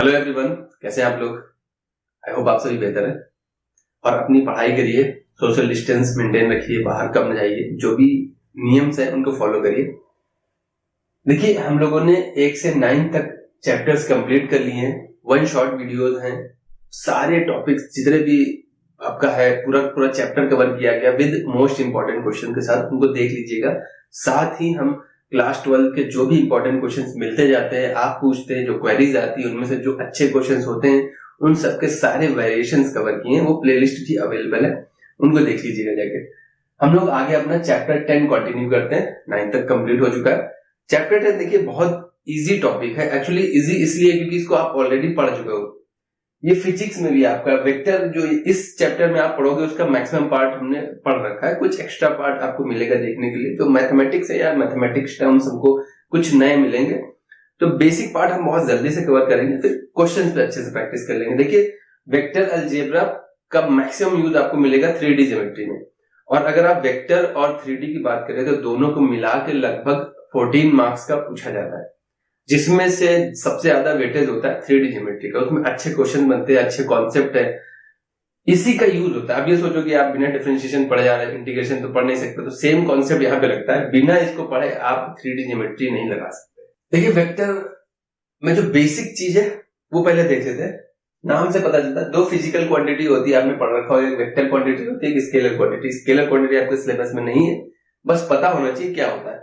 Hello everyone, कैसे हैं आप लोग। आई होप आप सभी बेहतर है और अपनी पढ़ाई करिए, सोशल डिस्टेंस मेंटेन रखिए, बाहर कम न जाइए, जो भी नियम्स हैं उनको फॉलो करिए। देखिए, हम लोगों ने 1 से 9 तक चैप्टर्स कंप्लीट कर लिए हैं। 1 शॉर्ट वीडियोस हैं, सारे टॉपिक्स जितने भी आपका है पूरा चैप्टर कवर किया गया विद मोस्ट इंपॉर्टेंट क्वेश्चन के साथ, उनको देख लीजिएगा। साथ ही हम क्लास 12 के जो भी इंपॉर्टेंट क्वेश्चंस मिलते जाते हैं, आप पूछते हैं, जो क्वेरीज आती है उनमें से जो अच्छे क्वेश्चंस होते हैं उन सबके सारे वेरिएशंस कवर किए हैं। वो प्लेलिस्ट भी अवेलेबल है, उनको देख लीजिएगा जाके। हम लोग आगे अपना चैप्टर 10 कंटिन्यू करते हैं। 9 तक कंप्लीट हो चुका है। चैप्टर 10 देखिए बहुत इजी टॉपिक है। एक्चुअली इजी इसलिए क्योंकि इसको आप ऑलरेडी पढ़ चुके हो। ये फिजिक्स में भी आपका वेक्टर जो इस चैप्टर में आप पढ़ोगे उसका मैक्सिमम पार्ट हमने पढ़ रखा है। कुछ एक्स्ट्रा पार्ट आपको मिलेगा देखने के लिए। तो मैथमेटिक्स है या मैथमेटिक्स टर्म्स हमको कुछ नए मिलेंगे, तो बेसिक पार्ट हम बहुत जल्दी से कवर करेंगे, फिर क्वेश्चंस पे अच्छे से प्रैक्टिस कर लेंगे। देखिए, वेक्टर अलजेब्रा का मैक्सिमम यूज आपको मिलेगा 3D ज्योमेट्री में। और अगर आप वेक्टर और 3D की बात करें तो दोनों को मिला के लगभग 14 मार्क्स का पूछा जाता है, जिसमें से सबसे ज्यादा वेटेज होता है 3D ज्योमेट्री का। उसमें अच्छे क्वेश्चन बनते हैं, अच्छे कॉन्सेप्ट है, इसी का यूज होता है। अब ये सोचो कि आप बिना डिफरेंशिएशन पढ़े जा रहे हैं, इंटीग्रेशन तो पढ़ नहीं सकते, तो सेम कॉन्सेप्ट यहाँ पे लगता है। बिना इसको पढ़े आप 3D ज्योमेट्री नहीं लगा सकते। देखिए, वेक्टर में जो बेसिक चीज है वो पहले देख लेते हैं। नाम से पता चलता है 2 फिजिकल क्वांटिटी होती है, आपने पढ़ रखा होगा। एक वेक्टर क्वांटिटी होती है, एक स्केलर क्वांटिटी। स्केलर क्वांटिटी आपके सिलेबस में नहीं है, बस पता होना चाहिए क्या होता है।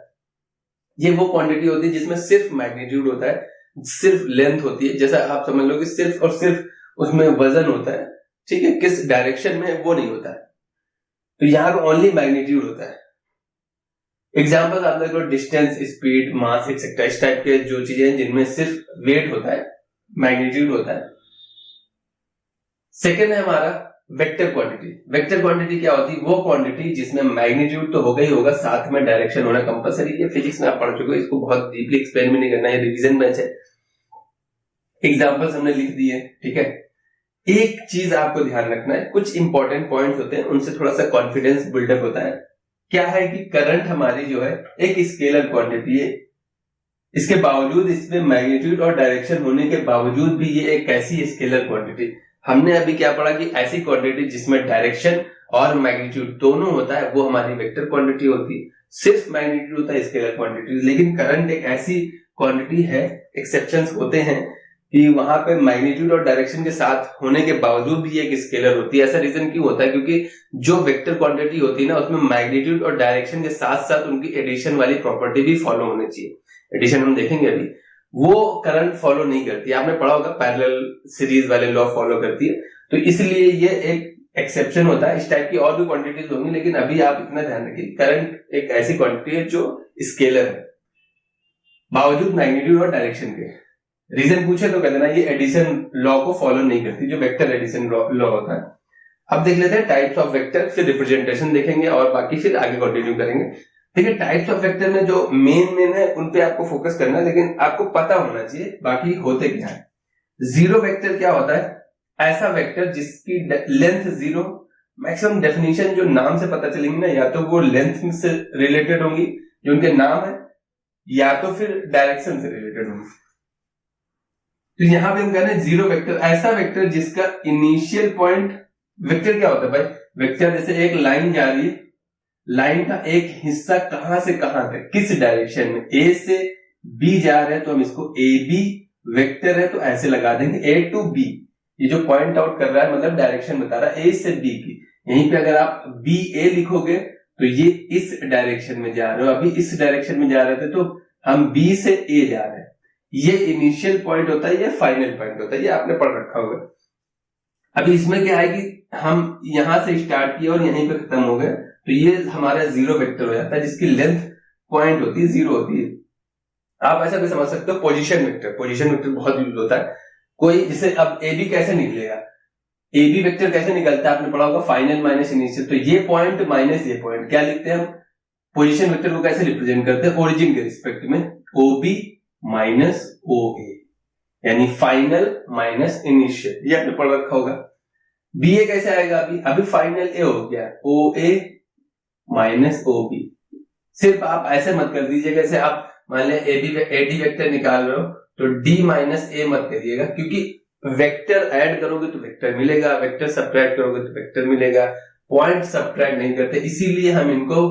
ये वो क्वांटिटी होती है जिसमें सिर्फ मैग्नीट्यूड होता है, सिर्फ लेंथ होती है। जैसा आप समझ लो कि सिर्फ और सिर्फ उसमें वजन होता है, ठीक है, किस डायरेक्शन में वो नहीं होता है। तो यहाँ पे ओनली मैग्नीट्यूड होता है। एग्जाम्पल आप देख लो, डिस्टेंस, स्पीड, मास एक्सेट्रा, इस टाइप के जो चीजें जिनमें सिर्फ वेट होता है, मैग्नीट्यूड होता है। सेकेंड है हमारा वेक्टर क्वांटिटी। वेक्टर क्वांटिटी क्या होती है? वो क्वांटिटी जिसमें मैग्नीट्यूड तो होगा ही होगा, साथ में डायरेक्शन होना कंपलसरी है। फिजिक्स में आप पढ़ चुके हो, इसको बहुत डीपली एक्सप्लेन भी नहीं करना है, रिवीजन बैच है। एग्जांपल्स हमने लिख दिए, ठीक है। एक चीज आपको ध्यान रखना है, कुछ इंपॉर्टेंट पॉइंट्स होते हैं, उनसे थोड़ा सा कॉन्फिडेंस बिल्डअप होता है। क्या है कि करंट हमारी जो है एक स्केलर क्वांटिटी है, इसके बावजूद इसमें मैग्नीट्यूड और डायरेक्शन होने के बावजूद भी ये एक ऐसी स्केलर क्वांटिटी। हमने अभी क्या पढ़ा कि ऐसी क्वांटिटी जिसमें डायरेक्शन और मैग्नीट्यूड दोनों होता है वो हमारी वेक्टर क्वांटिटी होती है। सिर्फ मैग्नीट्यूड होता है स्केलर क्वांटिटी। लेकिन करंट एक ऐसी क्वांटिटी है, एक्सेप्शंस होते हैं कि वहां पे मैग्नीट्यूड और डायरेक्शन के साथ होने के बावजूद भी एक स्केलर होती है। ऐसा रीजन क्यों होता है? क्योंकि जो वेक्टर क्वांटिटी होती है ना, उसमें मैग्नीट्यूड और डायरेक्शन के साथ साथ उनकी एडिशन वाली प्रॉपर्टी भी फॉलो होनी चाहिए। एडिशन हम देखेंगे अभी, वो करंट फॉलो नहीं करती। आपने पढ़ा होगा पैरेलल सीरीज वाले लॉ फॉलो करती है, तो इसलिए ये एक एक्सेप्शन होता है। इस टाइप की और भी क्वांटिटीज होंगी, लेकिन अभी आप इतना ध्यान रखिए, करंट एक ऐसी क्वांटिटी है जो स्केलर है बावजूद मैग्नीट्यूड और डायरेक्शन के। रीजन पूछे तो कहते ना ये एडिशन लॉ को फॉलो नहीं करती, जो वेक्टर एडिशन लॉ होता है। अब देख लेते हैं टाइप्स ऑफ वेक्टर, फिर रिप्रेजेंटेशन देखेंगे और बाकी फिर आगे कंटिन्यू करेंगे। देखिए, टाइप्स ऑफ वेक्टर में जो मेन है उन पे आपको फोकस करना है, लेकिन आपको पता होना चाहिए बाकी होते क्या है। जीरो वेक्टर क्या होता है? ऐसा वेक्टर जिसकी लेंथ 0, मैक्सिमम डेफिनेशन जो नाम से पता चलेंगी ना, या तो वो लेंथ से रिलेटेड होंगी जो उनके नाम है, या तो फिर डायरेक्शन से रिलेटेड होंगी। तो यहां पे हम कह रहे हैं जीरो वेक्टर, ऐसा वेक्टर जिसका इनिशियल पॉइंट, वेक्टर क्या होता है भाई? वेक्टर जैसे एक लाइन जा रही है, लाइन का एक हिस्सा कहां से कहां तक, किस डायरेक्शन में, ए से बी जा रहे हैं तो हम इसको ए बी वेक्टर है तो ऐसे लगा देंगे, ए टू बी। ये जो पॉइंट आउट कर रहा है मतलब डायरेक्शन बता रहा है ए से बी की। यहीं पे अगर आप बी ए लिखोगे तो ये इस डायरेक्शन में जा रहे हो, अभी इस डायरेक्शन में जा रहे थे तो हम बी से ए जा रहे हैं। ये इनिशियल पॉइंट होता है, ये फाइनल पॉइंट होता है, ये आपने पढ़ रखा होगा। अभी इसमें क्या है कि हम यहां से स्टार्ट किए और यहीं पे खत्म हो गए, तो ये हमारा जीरो वेक्टर हो जाता है, जिसकी लेंथ पॉइंट होती है, 0 होती है। आप ऐसा भी समझ सकते हो पोजीशन वेक्टर। पोजीशन वेक्टर बहुत यूज होता है। कोई जैसे अब ए बी कैसे निकलेगा, ए बी वेक्टर कैसे निकलता है, आपने पढ़ा होगा फाइनल माइनस इनिशियल। तो ये पॉइंट माइनस ये पॉइंट क्या लिखते हैं हम? पोजीशन वेक्टर को कैसे रिप्रेजेंट करते हैं? ओरिजिन के रिस्पेक्ट में ओ बी माइनस ओ ए, यानी फाइनल माइनस इनिशियल, ये आपने पढ़ रखा होगा। बी ए कैसे आएगा? अभी फाइनल ए हो गया, ओ ए माइनस ओ बी। सिर्फ आप ऐसे मत कर दीजिए, जैसे आप मान लिया ए डी वेक्टर निकाल रहे हो तो डी माइनस ए मत करिएगा, क्योंकि वेक्टर ऐड करोगे तो वेक्टर मिलेगा, वेक्टर सब्ट्रैक्ट करोगे तो वेक्टर मिलेगा, पॉइंट सब्ट्रैक्ट नहीं करते, इसीलिए हम इनको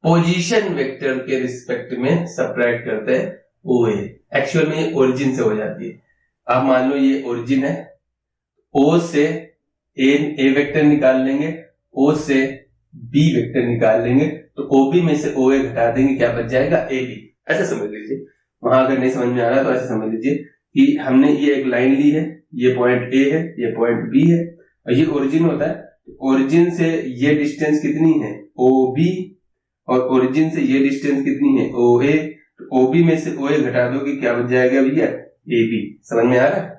पोजीशन वेक्टर के रिस्पेक्ट में सब्ट्रैक्ट करते हैं ओए। एक्चुअल में ये ओरिजिन से हो जाती है। आप मान लो ये ओरिजिन है, ओ से ए वेक्टर निकाल लेंगे, ओ से बी वेक्टर निकाल लेंगे, तो ओबी में से ओए घटा देंगे, क्या बच जाएगा ए बी। ऐसा समझ लीजिए, वहां अगर नहीं समझ में आ रहा तो ऐसे समझ लीजिए कि हमने ये एक लाइन ली है, ये पॉइंट ए है, ये पॉइंट बी है, और ये ओरिजिन होता है। ओरिजिन से ये डिस्टेंस कितनी है ओ बी, और ओरिजिन से ये डिस्टेंस कितनी है ओ ए, तो ओबी में से ओए घटा दोगे, क्या बच जाएगा भैया ए बी। समझ में आ रहा है,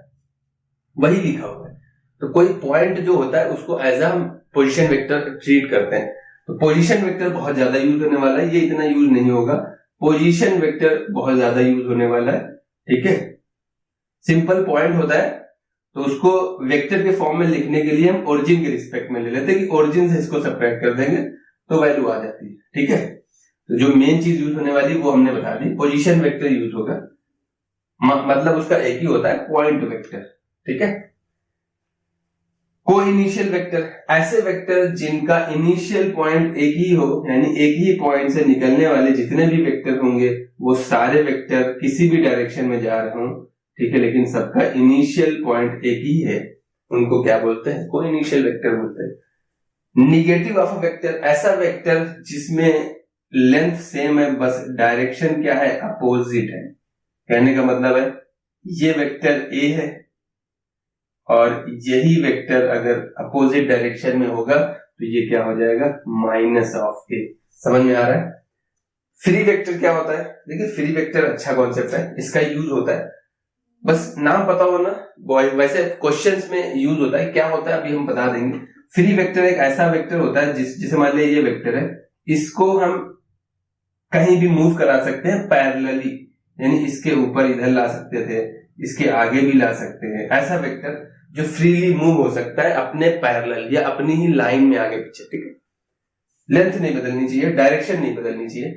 वही लिखा हुआ है। तो कोई पॉइंट जो होता है उसको as a position vector treat करते हैं। तो पोजीशन वेक्टर बहुत ज्यादा यूज होने वाला है, ये इतना यूज नहीं होगा, पोजीशन वेक्टर बहुत ज्यादा यूज होने वाला है। ठीक है, सिंपल पॉइंट होता है तो उसको वेक्टर के फॉर्म में लिखने के लिए हम ओरिजिन के रिस्पेक्ट में ले लेते हैं कि ओरिजिन से इसको सब्ट्रैक्ट कर देंगे तो वैल्यू आ जाती है। ठीक है, तो जो मेन चीज यूज होने वाली वो हमने बता दी, पोजीशन वेक्टर यूज होगा, मतलब उसका एक ही होता है पॉइंट वेक्टर। ठीक है, को इनिशियल वेक्टर, ऐसे वेक्टर जिनका इनिशियल पॉइंट एक ही हो, यानी एक ही पॉइंट से निकलने वाले जितने भी वेक्टर होंगे वो सारे वेक्टर किसी भी डायरेक्शन में जा रहे हों, ठीक है, लेकिन सबका इनिशियल पॉइंट एक ही है, उनको क्या बोलते हैं, को इनिशियल वेक्टर बोलते हैं। निगेटिव ऑफ अ वेक्टर, ऐसा वेक्टर जिसमें लेंथ सेम है, बस डायरेक्शन क्या है, अपोजिट है। कहने का मतलब है ये वेक्टर ए है और यही वेक्टर अगर अपोजिट डायरेक्शन में होगा तो ये क्या हो जाएगा, माइनस ऑफ ए। समझ में आ रहा है। फ्री वेक्टर क्या होता है, देखिए फ्री वेक्टर अच्छा कॉन्सेप्ट है, इसका यूज होता है, बस नाम पता हो ना, वैसे क्वेश्चंस में यूज होता है, क्या होता है अभी हम बता देंगे। फ्री वेक्टर एक ऐसा वेक्टर होता है जिसे मान लीजिए ये वेक्टर है, इसको हम कहीं भी मूव करा सकते हैं पैरेलली, यानी इसके ऊपर इधर ला सकते थे, इसके आगे भी ला सकते हैं। ऐसा वेक्टर जो फ्रीली मूव हो सकता है अपने पैरेलल या अपनी ही लाइन में आगे पीछे। ठीक है, लेंथ नहीं बदलनी चाहिए, डायरेक्शन नहीं बदलनी चाहिए,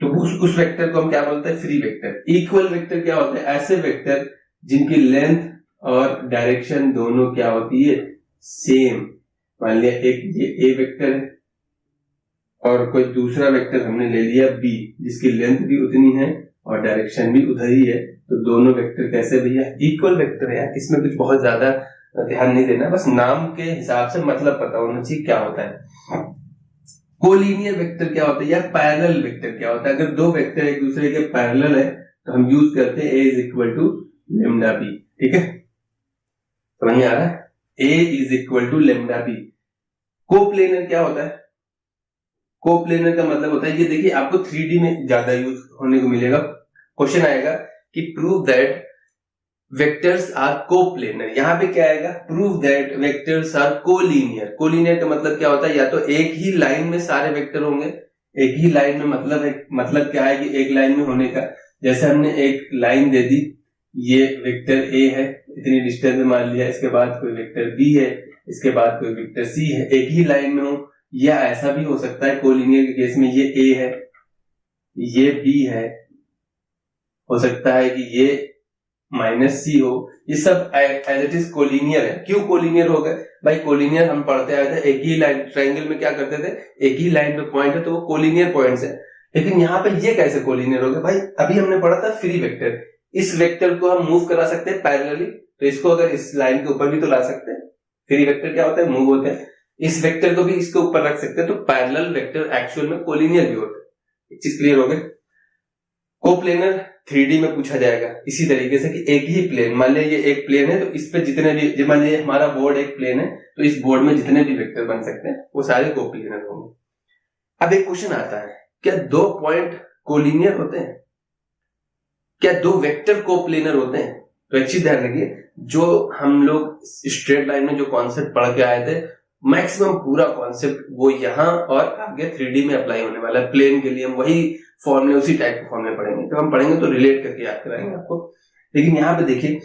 तो उस वेक्टर को हम क्या बोलते हैं, फ्री वेक्टर। इक्वल वेक्टर क्या होता है, ऐसे वेक्टर जिनकी लेंथ और डायरेक्शन दोनों क्या होती है, सेम। मान लिया एक ये ए वेक्टर है और कोई दूसरा वेक्टर हमने ले लिया बी, जिसकी लेंथ भी उतनी है और डायरेक्शन भी उधर ही है, तो दोनों वेक्टर कैसे भैया, इक्वल वेक्टर है। इसमें कुछ बहुत ज्यादा ध्यान नहीं देना, बस नाम के हिसाब से मतलब पता होना चाहिए क्या होता है। कोलिनियर वेक्टर क्या होता है या पैरेलल वेक्टर क्या होता है, अगर दो वेक्टर एक दूसरे के पैरेलल है तो हम यूज करते हैं A is equal to lambda B. ठीक है, समझ में आ रहा है, A is equal to lambda B. Coplanar क्या होता है, कोप्लेनर का मतलब होता है, ये देखिए आपको 3D में ज्यादा यूज होने को मिलेगा। क्वेश्चन आएगा कि prove that vectors are coplanar, यहाँ पे क्या आएगा, prove that vectors are collinear. Collinear का मतलब क्या होता है, या तो एक ही लाइन में सारे वेक्टर होंगे, एक ही लाइन में मतलब है, मतलब क्या है कि एक लाइन में होने का, जैसे हमने एक लाइन दे दी, ये वेक्टर ए है, इतनी डिस्टेंस में मान लिया, इसके बाद कोई वेक्टर बी है, इसके बाद कोई वेक्टर सी है, एक ही लाइन में हो। या ऐसा भी हो सकता है कोलिनियर के केस में, ये ए है, ये बी है, हो सकता है कि ये माइनस सी हो, ये सब एज इट इज कोलिनियर है। क्यों कोलिनियर हो गए भाई, कोलिनियर हम पढ़ते आए थे, एक ही लाइन ट्रायंगल में क्या करते थे, एक ही लाइन में पॉइंट है तो वो कोलिनियर पॉइंट्स है। लेकिन यहाँ पे ये कैसे कोलिनियर हो गए भाई, अभी हमने पढ़ा था फ्री वेक्टर, इस वेक्टर को हम मूव करा सकते हैं पैरेलली, तो इसको अगर इस लाइन के ऊपर भी तो ला सकते हैं। फ्री वेक्टर क्या होता है, मूव होते हैं, इस वेक्टर को भी इसके ऊपर रख सकते हैं, तो पैरेलल वेक्टर एक्चुअल में कोलिनियर भी होते हैं। एक चीज क्लियर हो गई। कोप्लेनर 3D में पूछा जाएगा इसी तरीके से कि एक ही प्लेन, मान लीजिए ये एक प्लेन है तो इस पे जितने भी, मान लीजिए हमारा बोर्ड एक प्लेन है तो इस बोर्ड में जितने भी वेक्टर बन सकते हैं वो सारे कोप्लेनर होंगे। अब एक क्वेश्चन आता है, क्या दो पॉइंट कोलिनियर होते हैं, क्या दो वेक्टर कोप्लेनर होते हैं? तो एक चीज ध्यान रखिए, जो हम लोग स्ट्रेट लाइन में जो कॉन्सेप्ट पढ़ के आए थे, मैक्सिमम पूरा कॉन्सेप्ट वो यहाँ और आगे 3D में अप्लाई होने वाला है। प्लेन के लिए हम वही फॉर्मूले, उसी टाइप के फॉर्मूले पढ़ेंगे, तो हम पढ़ेंगे तो रिलेट करके याद कराएंगे आपको। लेकिन यहाँ पे देखिए,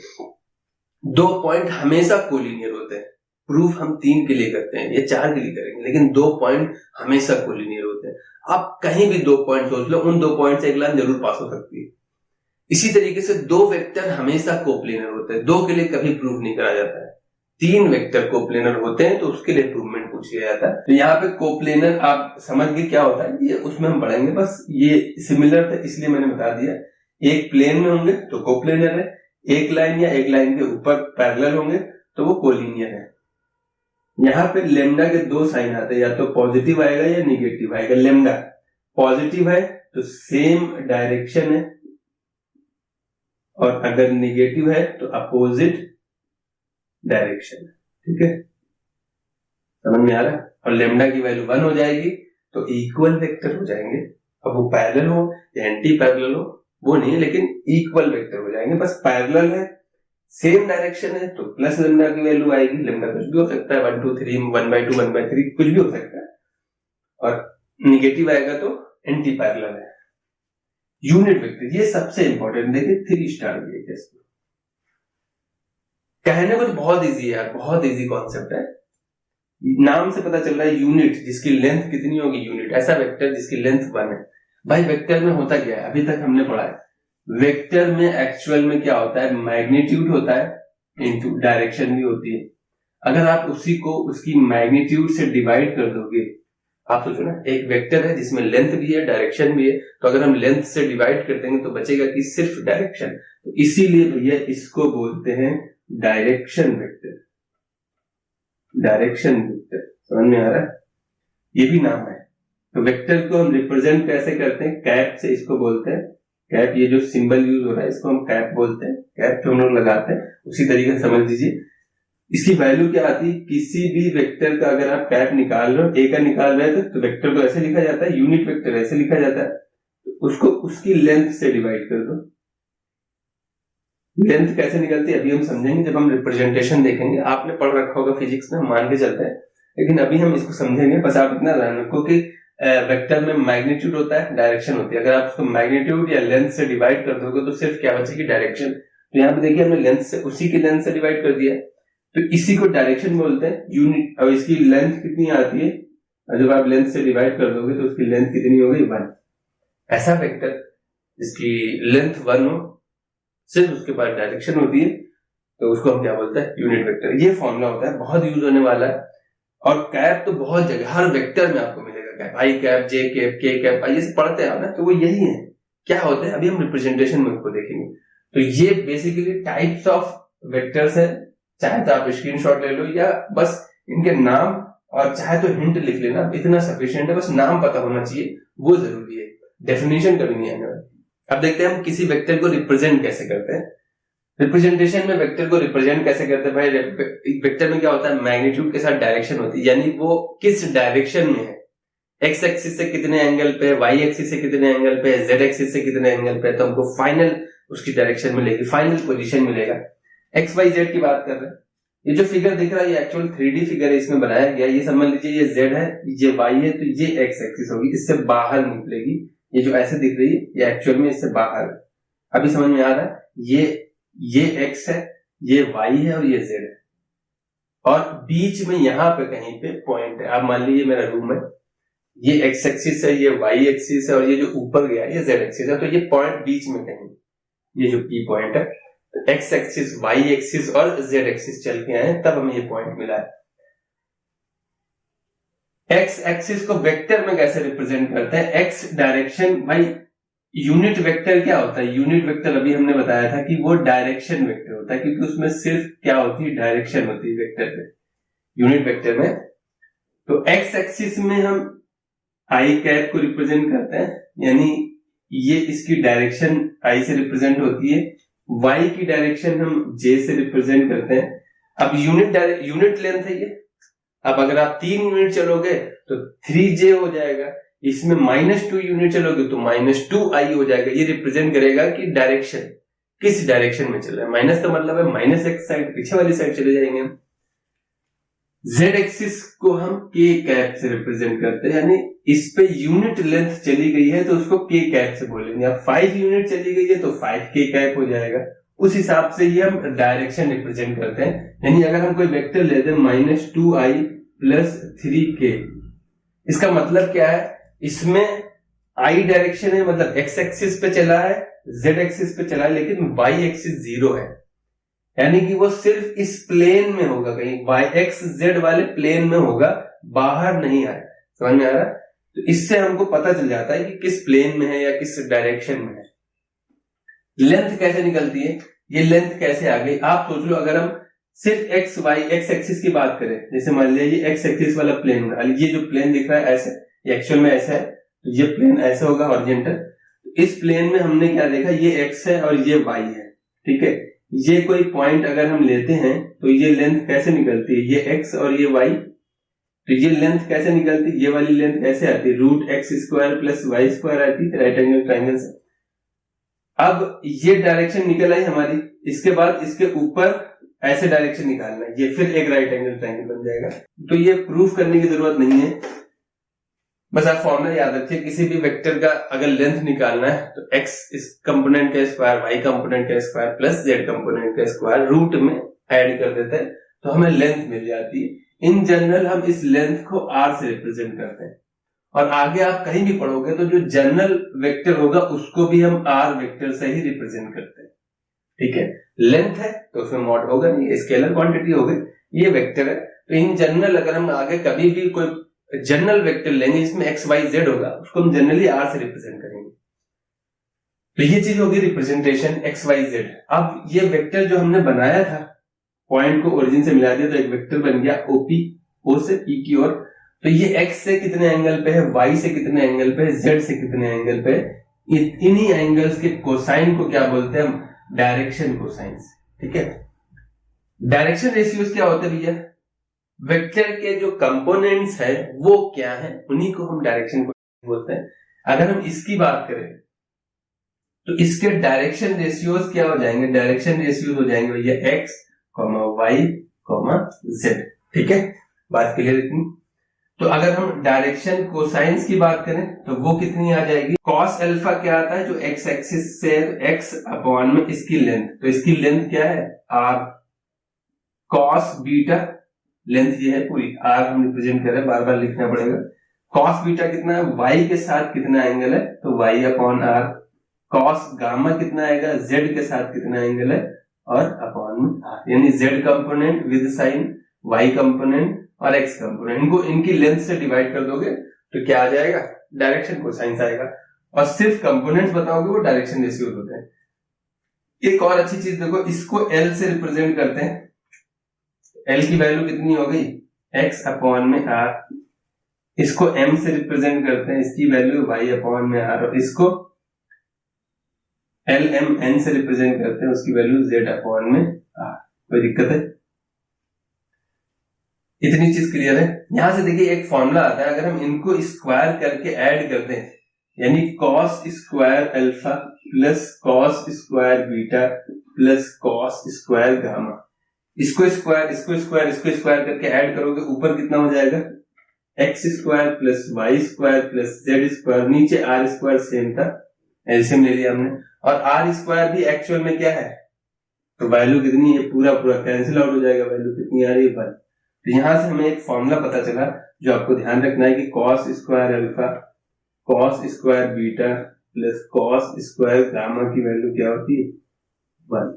दो पॉइंट हमेशा कोलिनियर होते हैं। प्रूफ हम 3 के लिए करते हैं या 4 के लिए करेंगे, लेकिन 2 पॉइंट हमेशा कोलिनियर होते हैं। आप कहीं भी 2 पॉइंट सोच लो, उन 2 पॉइंट से एक लाइन जरूर पास हो सकती है। इसी तरीके से 2 वेक्टर हमेशा कोप्लेनर होते हैं, 2 के लिए कभी प्रूव नहीं करा जाता है। 3 वेक्टर कोप्लेनर होते हैं तो उसके लिए प्रूवमेंट पूछ लिया जाता है। तो यहाँ पे कोप्लेनर आप समझ गए क्या होता है, ये उसमें हम पढ़ेंगे, बस ये सिमिलर था इसलिए मैंने बता दिया। एक प्लेन में होंगे तो कोप्लेनर है, एक लाइन या एक लाइन के ऊपर पैरेलल होंगे तो वो कोलिनियर है। यहाँ पे लेमडा के 2 साइन आते हैं, या तो पॉजिटिव आएगा या निगेटिव आएगा। लेमडा पॉजिटिव है तो सेम डायरेक्शन है, और अगर निगेटिव है तो अपोजिट डायरेक्शन है। ठीक है, समझ में आ रहा है। और लेमडा की वैल्यू 1 हो जाएगी तो इक्वल वेक्टर हो जाएंगे। अब वो पैरेलल हो या एंटी पैरेलल हो वो नहीं, लेकिन इक्वल वेक्टर हो जाएंगे। बस पैरेलल है, सेम डायरेक्शन है तो प्लस लेमडा की वैल्यू आएगी। लेमडा कुछ भी हो सकता है, 1 2 3 1/2 1/3 कुछ भी हो सकता है। और निगेटिव आएगा तो एंटी पैरेलल है। यूनिट वेक्टर ये सबसे इंपॉर्टेंट, देखिए 3 स्टार दिए इसको। कहने को तो बहुत इजी है, बहुत इजी कॉन्सेप्ट है। नाम से पता चल रहा है यूनिट, जिसकी लेंथ कितनी होगी यूनिट, ऐसा वेक्टर जिसकी लेंथ 1 है। भाई वेक्टर में होता क्या है, अभी तक हमने पढ़ा है वेक्टर में एक्चुअल में क्या होता है, मैग्नीट्यूड होता है इनटू डायरेक्शन भी होती है। अगर आप उसी को उसकी मैग्नीट्यूड से डिवाइड कर दोगे, आप सोचो ना एक वेक्टर है जिसमें लेंथ भी है डायरेक्शन भी है, तो अगर हम लेंथ से डिवाइड कर देंगे तो बचेगा कि सिर्फ डायरेक्शन। तो इसीलिए भैया इसको बोलते हैं डायरेक्शन वेक्टर। डायरेक्शन वेक्टर समझ में आ रहा है, ये भी नाम है। तो वेक्टर को हम रिप्रेजेंट कैसे करते हैं, कैप से इसको बोलते हैं। कैप, ये जो सिंबल यूज हो रहा है इसको हम कैप बोलते हैं। कैप जो हम लोग लगाते हैं उसी तरीके से समझ लीजिए। इसकी वैल्यू क्या आती है, किसी भी वेक्टर का अगर आप कैप निकाल रहे हो, ए का निकाल रहे हो तो वेक्टर को ऐसे लिखा जाता है, यूनिट वेक्टर ऐसे लिखा जाता है। तो उसको उसकी लेंथ से डिवाइड कर दो। लेंथ कैसे निकलती है अभी हम समझेंगे जब हम रिप्रेजेंटेशन देखेंगे। आपने पढ़ रखा होगा फिजिक्स में, मान के चलते हैं, लेकिन अभी हम इसको समझेंगे। बस आप इतना ध्यान रखो कि वेक्टर में मैग्नीट्यूड होता है, डायरेक्शन होती है। अगर आप उसको मैग्नीट्यूड या लेंथ से डिवाइड कर दोगे तो सिर्फ क्या बचेगी, डायरेक्शन। तो यहाँ पे देखिए हमने लेंथ से, उसी की लेंथ से डिवाइड कर दिया, तो इसी को डायरेक्शन बोलते हैं यूनिट। अब इसकी लेंथ कितनी आती है, जब आप लेंथ से डिवाइड कर दोगे तो उसकी लेंथ कितनी होगी, 1। ऐसा वेक्टर जिसकी लेंथ 1 हो, सिर्फ उसके बाद डायरेक्शन होती है, तो उसको हम क्या बोलते हैं, यूनिट वेक्टर। ये फॉर्मूला होता है, बहुत यूज होने वाला है। और कैप तो बहुत जगह, हर वेक्टर में आपको मिलेगा कैप, आई कैप, जे कैप, के कैप, ये सब पढ़ते हैं ना, तो वो यही है। क्या होते हैं अभी हम रिप्रेजेंटेशन में उसको देखेंगे। तो ये बेसिकली टाइप्स ऑफ वेक्टर्स है। चाहे तो आप स्क्रीनशॉट ले लो या बस इनके नाम, और चाहे तो हिंट लिख लेना, इतना सफिशिएंट है। बस नाम पता होना चाहिए, वो जरूरी है, डेफिनेशन कभी नहीं आने वाली। अब देखते हैं हम किसी वेक्टर को रिप्रेजेंट कैसे करते हैं। रिप्रेजेंटेशन में वेक्टर को रिप्रेजेंट कैसे करते हैं भाई, वेक्टर में क्या होता है, मैग्नीट्यूड के साथ डायरेक्शन होती है, यानी वो किस डायरेक्शन में है। एक्स एक्सिस से कितने एंगल पे, वाई एक्सिस से कितने एंगल पे, जेड एक्सिस से कितने एंगल पे, तो हमको फाइनल उसकी डायरेक्शन मिलेगी, फाइनल पोजीशन मिलेगा। एक्स वाई जेड की बात कर रहे हैं। ये जो फिगर दिख रहा है ये एक्चुअल 3D फिगर है, इसमें बनाया गया। ये समझ लीजिए ये जेड है, ये वाई है, तो ये एक्स एक्सिस होगी, इससे बाहर निकलेगी। ये जो ऐसे दिख रही है ये एक्चुअल में इससे बाहर है। अभी समझ में आ रहा है, ये एक्स है, ये वाई है और ये जेड है, और बीच में यहां पे कहीं पे पॉइंट है। आप मान लीजिए मेरा रूम है, ये एक्स एक्सिस है, ये वाई एक्सिस है, और ये जो ऊपर गया ये जेड एक्सिस है। तो ये पॉइंट बीच में कहीं, ये जो पी पॉइंट है, एक्स एक्सिस, वाई एक्सिस और जेड एक्सिस चल के आए, तब हमें ये पॉइंट मिला है। एक्स एक्सिस को वेक्टर में कैसे रिप्रेजेंट करते हैं, एक्स डायरेक्शन। भाई यूनिट वेक्टर क्या होता है, यूनिट वेक्टर अभी हमने बताया था कि वो डायरेक्शन वेक्टर होता है, क्योंकि उसमें सिर्फ क्या होती है, डायरेक्शन होती है वेक्टर में, यूनिट वेक्टर में। तो एक्स एक्सिस में हम आई कैप को रिप्रेजेंट करते हैं, यानी ये इसकी डायरेक्शन आई से रिप्रेजेंट होती है। वाई की डायरेक्शन हम जे से रिप्रेजेंट करते हैं। अब यूनिट लेंथ है ये। अब अगर आप 3 यूनिट चलोगे तो 3j हो जाएगा, इसमें -2 यूनिट चलोगे तो -2i हो जाएगा। ये रिप्रेजेंट करेगा कि डायरेक्शन किस डायरेक्शन में चल रहा है। माइनस का मतलब है -x साइड, पीछे वाली साइड चले जाएंगे। z एक्सिस को हम k कैप से रिप्रेजेंट करते हैं, यानी इस पे यूनिट लेंथ चली गई है तो उसको k कैप से बोलेंगे। अब 5 यूनिट चली गई है तो 5k कैप हो जाएगा। उस हिसाब से ये हम डायरेक्शन रिप्रेजेंट करते हैं। यानी अगर हम कोई वेक्टर ले दें -2i + 3k, इसका मतलब क्या है, इसमें i डायरेक्शन है, मतलब x एक्सिस पे चला है, z एक्सिस पे चला है लेकिन y एक्सिस 0 है, यानी कि वो सिर्फ इस प्लेन में होगा, कहीं yxz वाले प्लेन में होगा, बाहर नहीं आया। समझ में आ रहा है? तो इससे हमको पता चल जाता है कि किस प्लेन में है या किस डायरेक्शन में है। लेंथ कैसे निकलती है, ये लेंथ कैसे आ गई, आप सोच लो। अगर हम सिर्फ एक्स वाई एक्स एक्सिस की बात करें, जैसे मान लीजिए एक्स एक्सिस वाला प्लेन, ये जो प्लेन दिख रहा है ऐसे, ये एक्चुअल में ऐसा है, तो ये प्लेन ऐसा होगा हॉरिजॉन्टल। इस प्लेन में हमने क्या देखा, ये एक्स है और ये वाई है, ठीक है। ये कोई पॉइंट अगर हम लेते हैं तो ये लेंथ कैसे निकलती है, ये एक्स और ये वाई, तो ये लेंथ कैसे निकलती है, ये वाली लेंथ कैसे आती है, root x square plus y square आती है राइट एंगल ट्रायंगल से। अब ये डायरेक्शन निकल आई हमारी, इसके बाद इसके ऊपर ऐसे डायरेक्शन निकालना है, ये फिर एक राइट एंगल ट्रायंगल बन जाएगा। तो ये प्रूफ करने की जरूरत नहीं है, बस आप फॉर्मूला याद रखिए। किसी भी वेक्टर का अगर लेंथ निकालना है तो x इस कंपोनेंट का स्क्वायर, y कंपोनेंट का स्क्वायर प्लस z कंपोनेंट का स्क्वायर रूट में ऐड कर देते हैं तो हमें लेंथ मिल जाती है। इन जनरल हम इस लेंथ को r से रिप्रेजेंट करते हैं, और आगे आप कहीं भी पढ़ोगे तो जो जनरल वेक्टर होगा उसको भी हम r वेक्टर से ही रिप्रेजेंट करते हैं, ठीक है। लेंथ है तो उसमें मॉड होगा नहीं, स्केलर क्वांटिटी हो गई, ये वेक्टर है। तो इन जनरल अगर हम आगे कभी भी कोई जनरल वेक्टर लेंगे जिसमें एक्स वाई जेड होगा, उसको हम जनरली आर से रिप्रेजेंट करेंगे। तो ये चीज होगी रिप्रेजेंटेशन एक्स वाई जेड। अब ये वेक्टर जो हमने बनाया था, पॉइंट को ओरिजिन से मिला दिया तो एक वेक्टर बन गया ओपी, ओ से पी की ओर। तो ये एक्स से कितने एंगल पे है, वाई से कितने एंगल पे है, जेड से कितने एंगल पे है। इन्हीं एंगल्स के कोसाइन को क्या बोलते हैं हम, डायरेक्शन कोसाइंस, ठीक है। डायरेक्शन रेशियोज क्या होते हैं भैया, वेक्टर के जो कंपोनेंट्स है वो क्या है, उन्हीं को हम डायरेक्शन बोलते हैं। अगर हम इसकी बात करें तो इसके डायरेक्शन रेशियोज क्या हो जाएंगे, डायरेक्शन रेशियोज हो जाएंगे भैया एक्स वाई जेड, ठीक है। बात क्लियर इतनी। तो अगर हम डायरेक्शन कोसाइंस की बात करें तो वो कितनी आ जाएगी, कॉस अल्फा क्या आता है, जो एक्स एक्सिस से एक्स अपॉन में इसकी लेंथ, तो इसकी लेंथ क्या है आर, कॉस बीटा लेंथ ये है पूरी, आर हम रिप्रेजेंट कर रहे हैं, बार बार लिखना पड़ेगा। कॉस बीटा कितना है, वाई के साथ कितना एंगल है, तो y upon r. Cos gamma कितना आएगा, जेड के साथ कितना एंगल है, और अपॉन में आर, यानी z component with sine, y component और एक्स कंपोनेंट, इनको इनकी लेंथ से डिवाइड कर दोगे तो क्या आ जाएगा, डायरेक्शन कोसाइन आएगा। और सिर्फ कंपोनेंट्स बताओगे वो डायरेक्शन रेशियो होते हैं। एक और अच्छी चीज देखो, इसको एल से रिप्रेजेंट करते हैं, एल की वैल्यू कितनी हो गई, एक्स अपॉन में आर। इसको एम से रिप्रेजेंट करते हैं, इसकी वैल्यू वाई अपॉन में आर। और इसको एल एम एन से रिप्रेजेंट करते हैं, उसकी वैल्यू जेड अपॉन में आर। कोई दिक्कत है, इतनी चीज क्लियर है। यहां से देखिए एक फॉर्मूला आता है, अगर हम इनको स्क्वायर करके ऐड करते हैं, यानी cos square alpha plus cos square beta plus cos square gamma, इसको स्क्वायर इसको स्क्वायर इसको स्क्वायर करके ऐड करोगे, ऊपर कितना हो जाएगा, x square plus y square plus z square, नीचे आर स्क्वायर सेम था, एलसीएम ले लिया हमने, और आर स्क्वायर भी एक्चुअल में क्या है, तो वैल्यू कितनी है, पूरा पूरा कैंसिल आउट हो जाएगा, वैल्यू कितनी आ रही है पर। तो यहां से हमें एक फॉर्मूला पता चला जो आपको ध्यान रखना है कि cos square alpha cos square beta plus cos square gamma की वैल्यू क्या होती है, 1।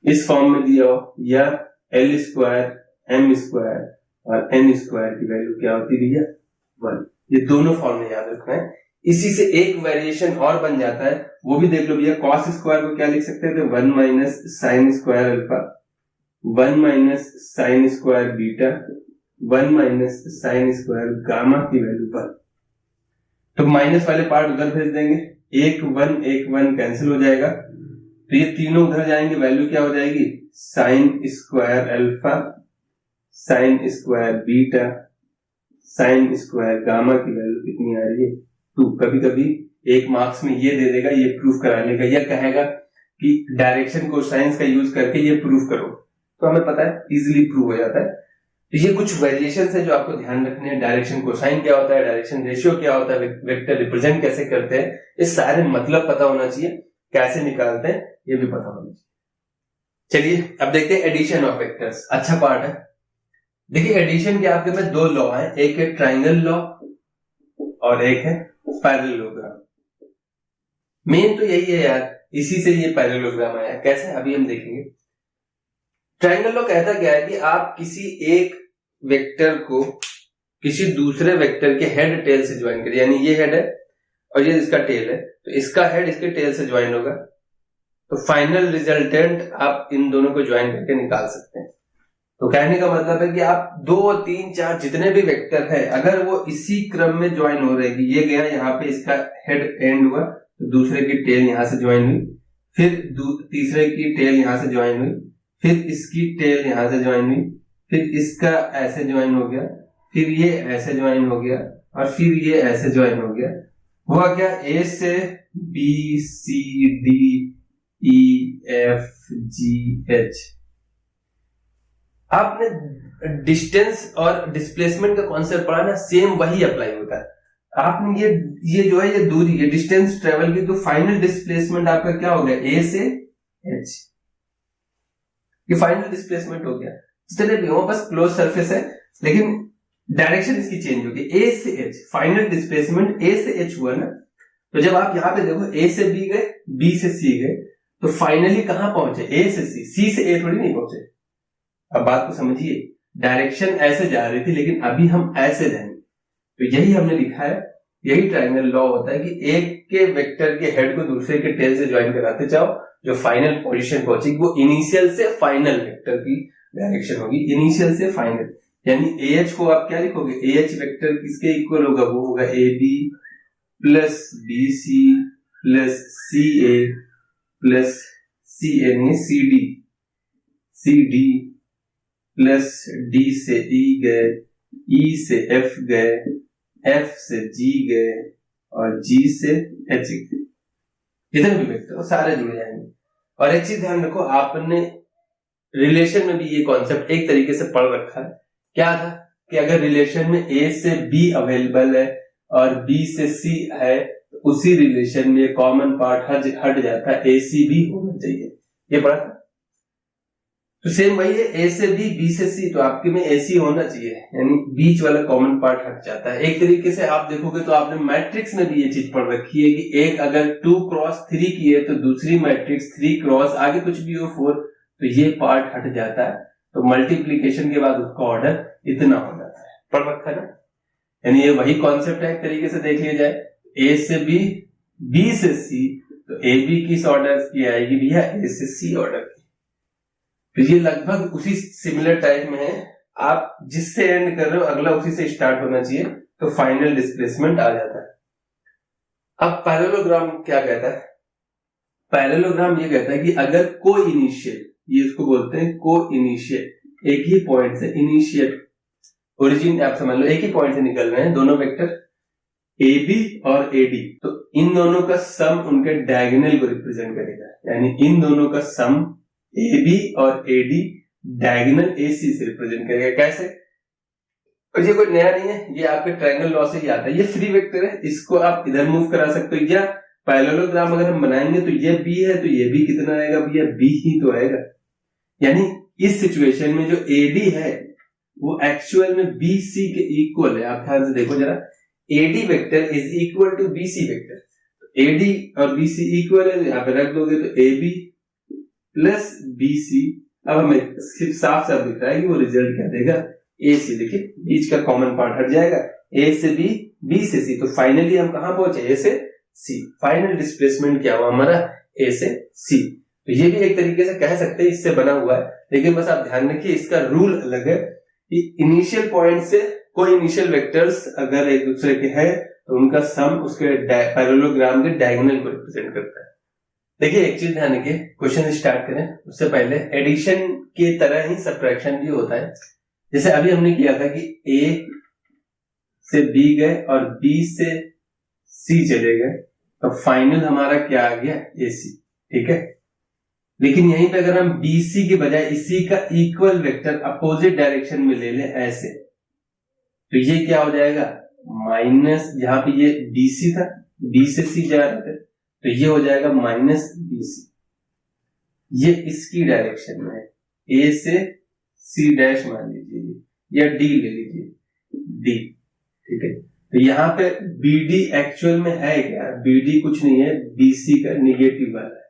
इस फॉर्म में दिया हो, या एल स्क्वायर एम स्क्वायर और एन स्क्वायर की वैल्यू क्या होती है भैया, 1। ये दोनों फॉर्मूले याद रखना है। इसी से एक वेरिएशन और बन जाता है, वो भी देख लो भैया। कॉस स्क्वायर को क्या लिख सकते हैं, 1 minus sine square alpha, 1 minus sine square beta, 1 minus sine square gamma की वैल्यू पर। तो माइनस वाले पार्ट उधर भेज देंगे, 1 कैंसिल हो जाएगा, तो ये तीनों उधर जाएंगे, वैल्यू क्या हो जाएगी, sine square alpha sine square beta sine square gamma की वैल्यू कितनी आ रही है, 2। कभी कभी एक मार्क्स में ये दे देगा, ये प्रूफ कराने का, या कहेगा कि डायरेक्शन कोसाइंस का यूज करके ये प्रूफ करो, तो हमें पता है इजीली प्रूव हो जाता है। तो ये कुछ वेरिएशन है जो आपको ध्यान रखने हैं। डायरेक्शन कोसाइन क्या होता है, डायरेक्शन रेशियो क्या होता है, वेक्टर रिप्रेजेंट कैसे करते हैं, इस सारे मतलब पता होना चाहिए, कैसे निकालते हैं ये भी पता होना चाहिए। चलिए अब देखते हैं एडिशन ऑफ वेक्टर्स, अच्छा पार्ट है। देखिए एडिशन के आपके पास 2 लॉ है, एक है ट्राइंगल लॉ और एक है पैरेललोग्राम। मेन तो यही है यार, इसी से ये पैरेललोग्राम आया। कैसे, अभी हम देखेंगे। ट्रायंगल लॉ कहता क्या है कि आप किसी एक वेक्टर को किसी दूसरे वेक्टर के हेड टेल से ज्वाइन करिए, यानी ये हेड है और ये इसका टेल है, तो इसका हेड इसके टेल से ज्वाइन होगा, तो फाइनल रिजल्टेंट आप इन दोनों को ज्वाइन करके निकाल सकते हैं। तो कहने का मतलब है कि आप 2, 3, 4 जितने भी वेक्टर है, अगर वो इसी क्रम में ज्वाइन हो रहे हैं, ये गया यहाँ पे इसका हेड एंड हुआ, तो दूसरे की टेल यहां से ज्वाइन हुई, फिर तीसरे की टेल यहां से ज्वाइन हुई, फिर इसकी टेल यहां से ज्वाइन हुई, फिर इसका ऐसे ज्वाइन हो गया, फिर ये ऐसे ज्वाइन हो गया, और फिर ये ऐसे ज्वाइन हो गया। हुआ क्या, ए से B C D E F G H. आपने डिस्टेंस और डिस्प्लेसमेंट का कॉन्सेप्ट पढ़ा ना, सेम वही अप्लाई होता है। आपने ये जो है ये दूरी, ये डिस्टेंस ट्रेवल की, तो फाइनल डिस्प्लेसमेंट आपका क्या हो गया, ए से एच, ये फाइनल डिस्प्लेसमेंट हो गया। जितने भी हो बस क्लोज सरफेस है, लेकिन डायरेक्शन इसकी चेंज होगी, ए से एच, फाइनल डिस्प्लेसमेंट ए से एच हुआ ना। तो जब आप यहां पे देखो, ए से बी गए, बी से सी गए, तो फाइनली कहां पहुंचे, ए से सी, सी से ए थोड़ी नहीं पहुंचे। अब बात को समझिए, डायरेक्शन ऐसे जा रही थी, लेकिन अभी हम ऐसे जाएंगे। तो यही हमने लिखा है, यही ट्रायंगल लॉ होता है कि एक के वेक्टर के हेड को दूसरे के टेल से ज्वाइन कराते जाओ, जो फाइनल पोजीशन पहुंचेगी वो इनिशियल से फाइनल वेक्टर की डायरेक्शन होगी, इनिशियल से फाइनल। यानी ए एच को आप क्या लिखोगे, ए एच वेक्टर किसके इक्वल होगा, वो होगा A B plus B C plus C A plus C N C D plus D से ई गए, ई से एफ गए, एफ से जी गए, और जी से एच गए। जितने भी वेक्टर सारे जुड़ जाएंगे। और एक चीज ध्यान रखो, आपने रिलेशन में भी ये कॉन्सेप्ट एक तरीके से पढ़ रखा है। क्या था कि अगर रिलेशन में ए से बी अवेलेबल है और बी से सी है, तो उसी रिलेशन में कॉमन पार्ट हट जाता है, ए सी बी होना चाहिए, ये पढ़ा था। तो सेम वही है, ए से बी, बी से सी, तो आपके में ए सी होना चाहिए, यानी बीच वाला कॉमन पार्ट हट जाता है। एक तरीके से आप देखोगे तो आपने मैट्रिक्स में भी ये चीज पढ़ रखी है कि एक अगर 2x3 की है, तो दूसरी मैट्रिक्स 3x आगे कुछ भी हो 4, तो ये पार्ट हट जाता है, तो मल्टीप्लीकेशन के बाद उसका ऑर्डर इतना हो जाता है। पढ़ रखा है ना, यानी ये वही कॉन्सेप्ट है। एक तरीके से देख लिया जाए, ए से बी, बी से सी, तो ए बी किस ऑर्डर की आएगी भैया, ए से सी ऑर्डर की। तो ये लगभग उसी सिमिलर टाइप में है, आप जिससे एंड कर रहे हो अगला उसी से स्टार्ट होना चाहिए, तो फाइनल डिस्प्लेसमेंट आ जाता है। अब पैरेललोग्राम क्या कहता है, पैरेललोग्राम ये कहता है कि अगर को इनिशियल, ये इसको बोलते हैं को इनिशियल, एक ही पॉइंट से इनिशियल ओरिजिन, आप समझ लो एक ही पॉइंट से निकल रहे हैं दोनों वेक्टर ए बी और ए डी, तो इन दोनों का सम उनके डायगोनल को रिप्रेजेंट करेगा, यानी इन दोनों का सम ए बी और ए डी डायगोनल ए सी से रिप्रेजेंट करेगा। कैसे, और ये कोई नया नहीं है, ये आपके ट्रायंगल लॉ से ही आता है। ये फ्री वेक्टर है, इसको आप इधर मूव करा सकते हो, या पैरेललोग्राम अगर हम बनाएंगे तो ये बी है, तो ये बी कितना आएगा भैया, बी ही तो आएगा। यानी इस सिचुएशन में जो ए डी है वो एक्चुअल में बी सी के इक्वल है। आप ध्यान से देखो जरा, A D vector is equal to B C vector, तो ए डी और बी सी इक्वल है, यहाँ पे रख दोगे तो A B plus B C. अब हमें साफ साफ दिख रहा है कि वो रिजल्ट क्या देगा, ए सी। देखिए बीच का कॉमन पार्ट हट जाएगा, ए से बी, बी से सी, तो फाइनली हम कहां पहुंचे, ए से सी। फाइनल डिस्प्लेसमेंट क्या हुआ हमारा, ए से सी। तो ये भी एक तरीके से कह सकते हैं इससे बना हुआ है, लेकिन बस आप ध्यान रखिए इसका रूल अलग है कि इनिशियल पॉइंट से कोई इनिशियल वेक्टर्स अगर एक दूसरे के हैं, तो उनका सम उसके पैरेललोग्राम के डायगोनल को रिप्रेजेंट करता है। देखिए एक चीज ध्यान रखिए, क्वेश्चन स्टार्ट करें उससे पहले एडिशन की तरह ही सब्ट्रैक्शन भी होता है। जैसे अभी हमने किया था कि ए से बी गए और बी से सी चले गए, तो फाइनल हमारा क्या आ गया, ए सी, ठीक है। लेकिन यहीं पे अगर हम बी सी के बजाय इसी का इक्वल वेक्टर अपोजिट डायरेक्शन में ले लें ऐसे, तो ये क्या हो जाएगा, माइनस, जहां पे ये बी सी था, बी से सी जा रहे थे, तो ये हो जाएगा माइनस बी सी। ये इसकी डायरेक्शन में है, ए से सी डैश मान लीजिए, या डी ले लीजिए, डी, ठीक है। तो यहाँ पे BD एक्चुअल में है क्या? BD कुछ नहीं है, BC का निगेटिव वाला है।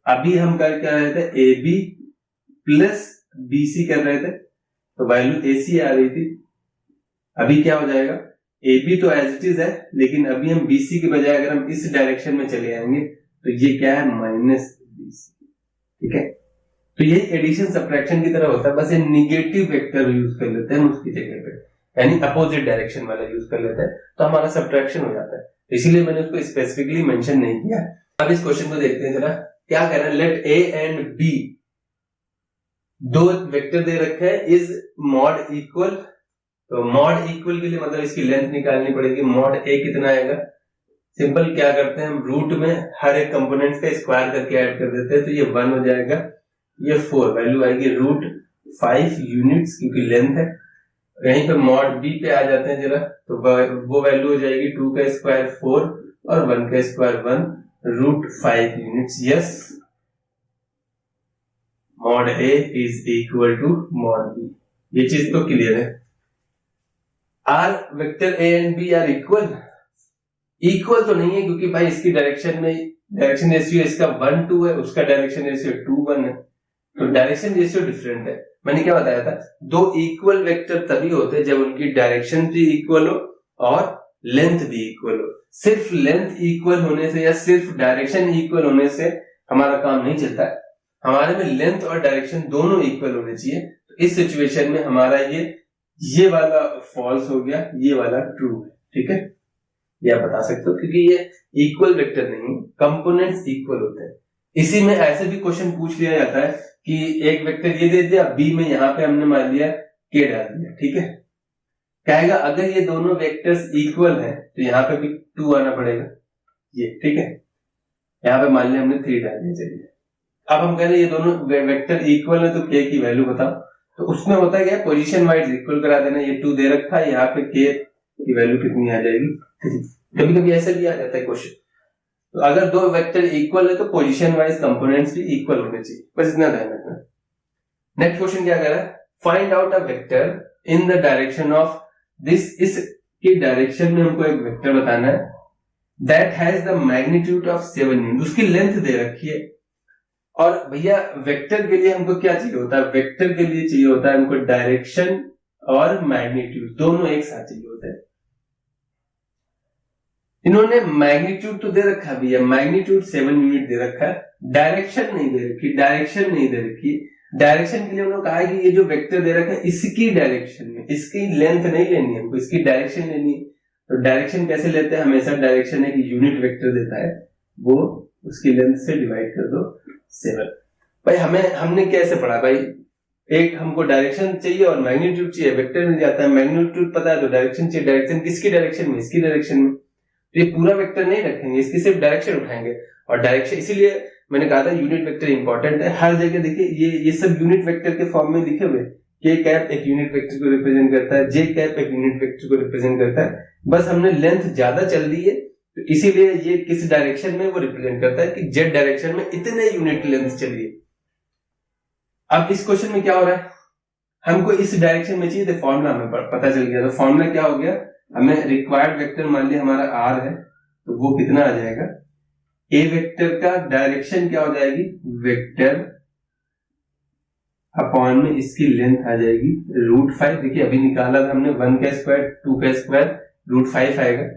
अभी हम कर क्या रहे थे, AB प्लस BC कर रहे थे, तो वैल्यू AC आ रही थी। अभी क्या हो जाएगा, AB तो एज इट इज है, लेकिन अभी हम BC के बजाय अगर हम इस डायरेक्शन में चले आएंगे तो ये क्या है, -BC। ठीक है, तो ये एडिशन सब्ट्रैक्शन की तरह होता है, बस ये निगेटिव वेक्टर यूज कर लेते हैं हम उसकी जगह पे, यानी अपोजिट डायरेक्शन वाला यूज कर लेते हैं, तो हमारा सब्ट्रैक्शन हो जाता है। इसीलिए मैंने उसको स्पेसिफिकली मेंशन नहीं किया। अब इस क्वेश्चन को देखते हैं जरा, क्या कह रहा है, लेट A एंड B दो वेक्टर दे रखे हैं, इज मॉड इक्वल। तो मॉड इक्वल के लिए मतलब इसकी लेंथ निकालनी पड़ेगी। मॉड A कितना आएगा, सिंपल क्या करते हैं हम, रूट में हर एक कंपोनेंट्स का स्क्वायर करके ऐड कर देते हैं, तो ये 1 हो जाएगा, ये 4 वैल्यू आएगी √5 यूनिट्स क्योंकि लेंथ है। यहीं पे मॉड B पे आ जाते हैं जरा, तो वो वैल्यू हो जाएगी 2 का स्क्वायर 4 और 1 का स्क्वायर 1 √5 units. Yes, mod A is equal to mod B। ये चीज तो क्लियर है। Are vector A and B are equal, equal तो नहीं है क्योंकि भाई इसकी डायरेक्शन रेशियो इसका 1 2 है, उसका डायरेक्शन रेशियो 2 1 है, तो डायरेक्शन रेशियो डिफरेंट है। मैंने क्या बताया था, दो इक्वल वेक्टर तभी होते हैं जब उनकी डायरेक्शन भी इक्वल हो और लेंथ भी इक्वल हो। सिर्फ लेंथ इक्वल होने से या सिर्फ डायरेक्शन इक्वल होने से हमारा काम नहीं चलता है, हमारे में लेंथ और डायरेक्शन दोनों इक्वल होने चाहिए। तो इस सिचुएशन में हमारा ये वाला फॉल्स हो गया, ये वाला ट्रू है। ठीक है, ये आप बता सकते हो क्योंकि ये इक्वल वेक्टर नहीं, कंपोनेंट्स इक्वल होते हैं। इसी में ऐसे भी क्वेश्चन पूछ लिया जाता है कि एक वेक्टर ये दे दिया, B में यहाँ पे हमने मान लिया K डाल दिया। ठीक है, कहेगा अगर ये दोनों वेक्टर्स इक्वल हैं तो यहाँ पे भी 2 आना पड़ेगा ये। ठीक है, यहाँ पे मान लिया हमने 3 डाल दिया। चलिए अब हम कह रहे हैं ये दोनों वेक्टर इक्वल है तो K की वैल्यू बताओ। तो उसमें होता है क्या, पोजीशन वाइज इक्वल करा देना। ये 2 दे रखा है, यहाँ पे K की वैल्यू कितनी आ जाएगी, 3। कभी कभी ऐसा भी आ जाता है क्वेश्चन। तो अगर दो वेक्टर इक्वल है तो पोजीशन वाइज कंपोनेंट्स भी इक्वल होने चाहिए, बस इतना ध्यान रखना। नेक्स्ट क्वेश्चन क्या कर रहा है, find out a vector in the direction of this, इसकी डायरेक्शन में हमको एक वेक्टर बताना है that has the magnitude of 7 unit, उसकी लेंथ दे रखी है। और भैया वेक्टर के लिए हमको क्या चाहिए होता है, वेक्टर के लिए चाहिए होता है हमको डायरेक्शन और मैग्नीट्यूड दोनों एक साथ चाहिए होता है। इन्होंने मैग्नीट्यूड तो दे रखा है भैया, मैग्नीट्यूड 7 यूनिट दे रखा है, डायरेक्शन नहीं दे रखी, डायरेक्शन नहीं दे रखी। डायरेक्शन के लिए उन्होंने कहा है कि ये जो वेक्टर दे रखा है इसकी डायरेक्शन में, इसकी लेंथ नहीं लेनी है हमको, इसकी डायरेक्शन लेनी है। तो डायरेक्शन कैसे लेते हैं, हमेशा डायरेक्शन एक यूनिट वेक्टर देता है, वो उसकी लेंथ से डिवाइड कर दो 7। भाई हमने कैसे पढ़ा भाई, एक हमको डायरेक्शन चाहिए और मैग्नीट्यूड चाहिए, वेक्टर मिल जाता है। मैग्नीट्यूड पता है तो डायरेक्शन चाहिए, डायरेक्शन किसकी डायरेक्शन में, इसकी डायरेक्शन में। तो ये पूरा वेक्टर नहीं रखेंगे, इसकी सिर्फ डायरेक्शन उठाएंगे। और डायरेक्शन, इसीलिए मैंने कहा था यूनिट वेक्टर इंपॉर्टेंट है। हर जगह देखिए ये सब यूनिट वेक्टर के फॉर्म में लिखे हुए। के कैप एक यूनिट वेक्टर को रिप्रेजेंट करता है, जे कैप एक यूनिट वेक्टर को रिप्रेजेंट करता है। बस हमने लेंथ ज्यादा चल दी है तो इसीलिए ये किस डायरेक्शन में वो रिप्रेजेंट करता है कि जेड डायरेक्शन में इतने यूनिट लेंथ चलिए। अब इस क्वेश्चन में क्या हो रहा है, हमको इस डायरेक्शन में चाहिए, तो फॉर्मूला हमें पता चल गया। तो फॉर्मूला क्या हो गया, हमें रिक्वायर्ड वेक्टर मान लिया हमारा r है, तो वो कितना आ जाएगा, a वेक्टर का डायरेक्शन क्या हो जाएगी, वेक्टर अपॉन में इसकी लेंथ आ जाएगी √5। देखिए अभी निकाला था हमने, 1 का स्क्वायर 2 का स्क्वायर √5 आएगा,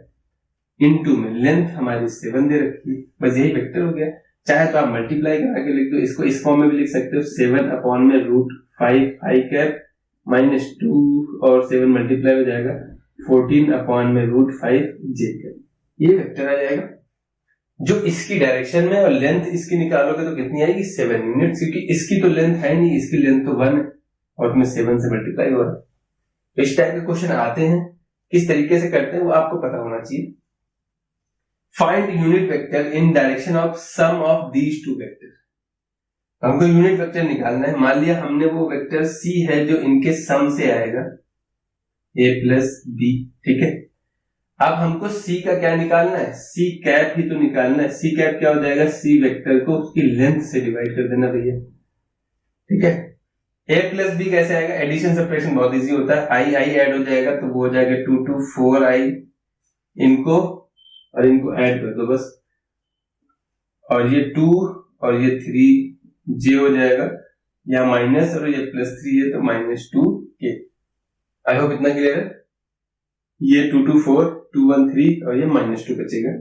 इनटू में लेंथ हमारी 7 दे रखी है, बस यही वेक्टर हो गया। चाहे तो आप मल्टीप्लाई करा के लिख दो, इसको इस फॉर्म में भी लिख सकते हो, 7 अपॉन में √5 i कैप -2 और 7 मल्टीप्लाई हो जाएगा 14 अपॉन में √5 j कैप, ये वेक्टर आ जाएगा। जो इसकी डायरेक्शन में और लेंथ इसकी निकालोगे तो कितनी आएगी, 7 यूनिट्स, क्योंकि इसकी तो लेंथ है नहीं, इसकी लेंथ तो 1 है और उसमें 7 से मल्टीप्लाई हो रहा है। तो इस टाइप के क्वेश्चन आते हैं, किस तरीके से करते हैं वो आपको पता होना चाहिए। Find unit vector in direction of sum of these two vector. हमको यूनिट वेक्टर निकालना है। मान लिया हमने वो वेक्टर c है जो इनके सम से आएगा, a प्लस b, ठीक है। अब हमको c का क्या निकालना है, c कैप ही तो निकालना है। c कैप क्या हो जाएगा, c वेक्टर को उसकी लेंथ से डिवाइड कर देना भैया, ठीक है। a प्लस बी कैसे आएगा, एडिशन सब्ट्रैक्शन बहुत इजी होता है, आई ऐड हो जाएगा तो वो हो जाएगा 2 to 4i, इनको और इनको ऐड कर दो बस, और ये 2 और ये 3j हो जाएगा, यहाँ माइनस और ये +3 है तो -2k। आई होप इतना क्लियर है। ये 2 to 4 2 1 3 और ये -2 बचेगा।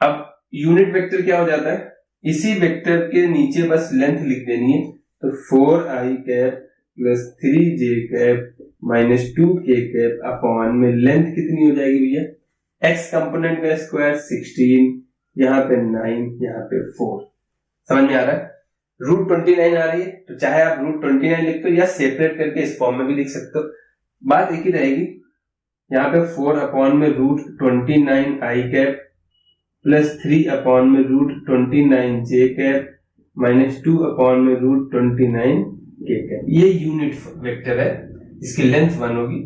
अब यूनिट वेक्टर क्या हो जाता है, इसी वेक्टर के नीचे बस लेंथ लिख देनी है, तो 4i cap plus 3j cap minus 2k cap upon में लेंथ कितनी हो जाएगी भैया, x कंपोनेंट का स्क्वायर 16, यहाँ पे 9, यहाँ पे 4। समझ में आ रहा है। √29 आ रही है तो चाहे आप √29 लिख दो या सेपरेट करके इस फॉर्म में भी लिख सकते हो, बात एक ही रहेगी। यहाँ पे 4 अपॉन में √29 i कैप प्लस 3 अपॉन में √29 j कैप माइनस 2 अपॉन में √29 k कैप। ये यूनिट वेक्टर है, इसकी लेंथ 1 होगी।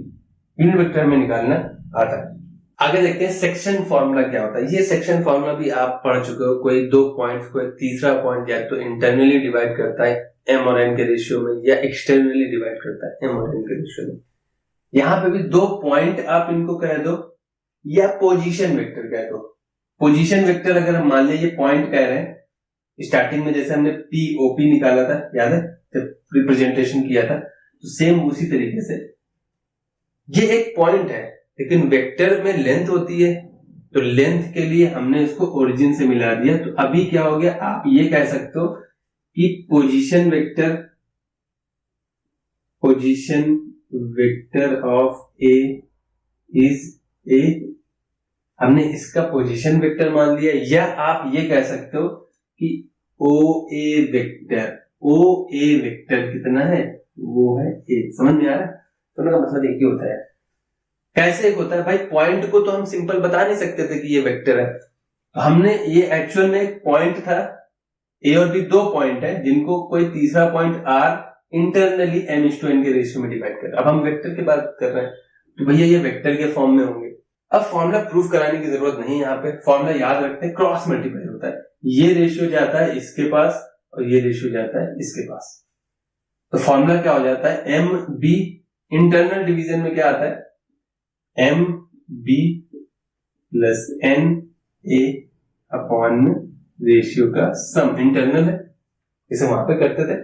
यूनिट वेक्टर हमें निकालना आता है। आगे देखते हैं सेक्शन फॉर्मूला क्या होता है। ये सेक्शन फॉर्मूला भी आप पढ़ चुके हो। कोई 2 पॉइंट्स को एक तीसरा पॉइंट या तो इंटरनली डिवाइड करता है m और n के रेशियो में, या एक्सटर्नली डिवाइड करता है m और n के रेशियो में। यहाँ पे भी 2 पॉइंट आप इनको कह दो या पोजीशन वेक्टर कह दो। पोजीशन वेक्टर अगर हम मान लें ये पॉइंट कह रहे हैं, स्टार्टिंग में जैसे हमने POP निकाला था, याद है जब रिप्रेजेंटेशन किया था, तो सेम उसी तरीके से ये एक पॉइंट है, लेकिन वेक्टर में लेंथ होती है, तो लेंथ के लिए हमने इसको ओरिजिन से मिला दिया। तो अभी क्या हो गया, आप ये कह सकते हो कि position vector of A is a, हमने इसका पोजीशन वेक्टर मान लिया। या आप ये कह सकते हो कि OA वेक्टर कितना है, वो है A। समझ में आ रहा है। दोनों का मतलब एक ही होता है। कैसे एक होता है भाई, पॉइंट को तो हम सिंपल बता नहीं सकते थे कि ये वेक्टर है, तो हमने ये एक्चुअल में एक पॉइंट था, A और B 2 पॉइंट है जिनको कोई तीसरा पॉइंट R इंटरनली m/n के रेशियो में डिवाइड कर। अब हम वेक्टर की बात कर रहे हैं तो भैया ये वेक्टर के फॉर्म में होंगे। अब फॉर्मूला प्रूफ कराने की जरूरत नहीं है, यहाँ पे फॉर्मूला याद रखते हैं, क्रॉस मल्टीप्लाई होता है। ये रेशियो जाता है इसके पास और ये रेशियो जाता है इसके पास, तो फॉर्मूला क्या हो जाता है, MB इंटरनल डिवीजन में क्या आता है, MB प्लस NA अपॉन में रेशियो का सम, इंटरनल है, इसे वहां पे करते थे।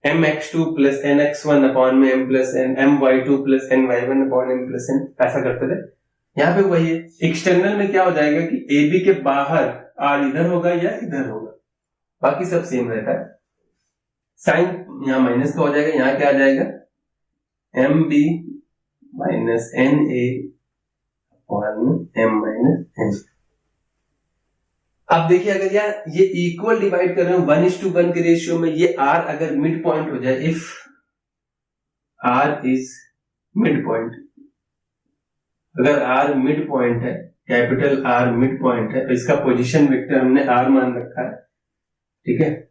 mx2 प्लस nx1 अपॉन में m plus n, my2 plus ny1 upon m plus n, ऐसा करते थे। यहाँ पे वही है। एक्सटर्नल में क्या हो जाएगा कि AB के बाहर R इधर होगा या इधर होगा, बाकी सब सेम रहता है। साइन यहाँ माइनस का हो जाएगा, यहाँ क्या आ जाएगा, MB minus NA upon m minus n। अब देखिए अगर यार ये इक्वल डिवाइड कर रहे हो 1:1 के रेशियो में, ये R अगर मिड पॉइंट हो जाए, if R is mid point, अगर R मिड पॉइंट है, कैपिटल R मिड पॉइंट है, तो इसका पोजीशन वेक्टर हमने R मान रखा है, ठीक है।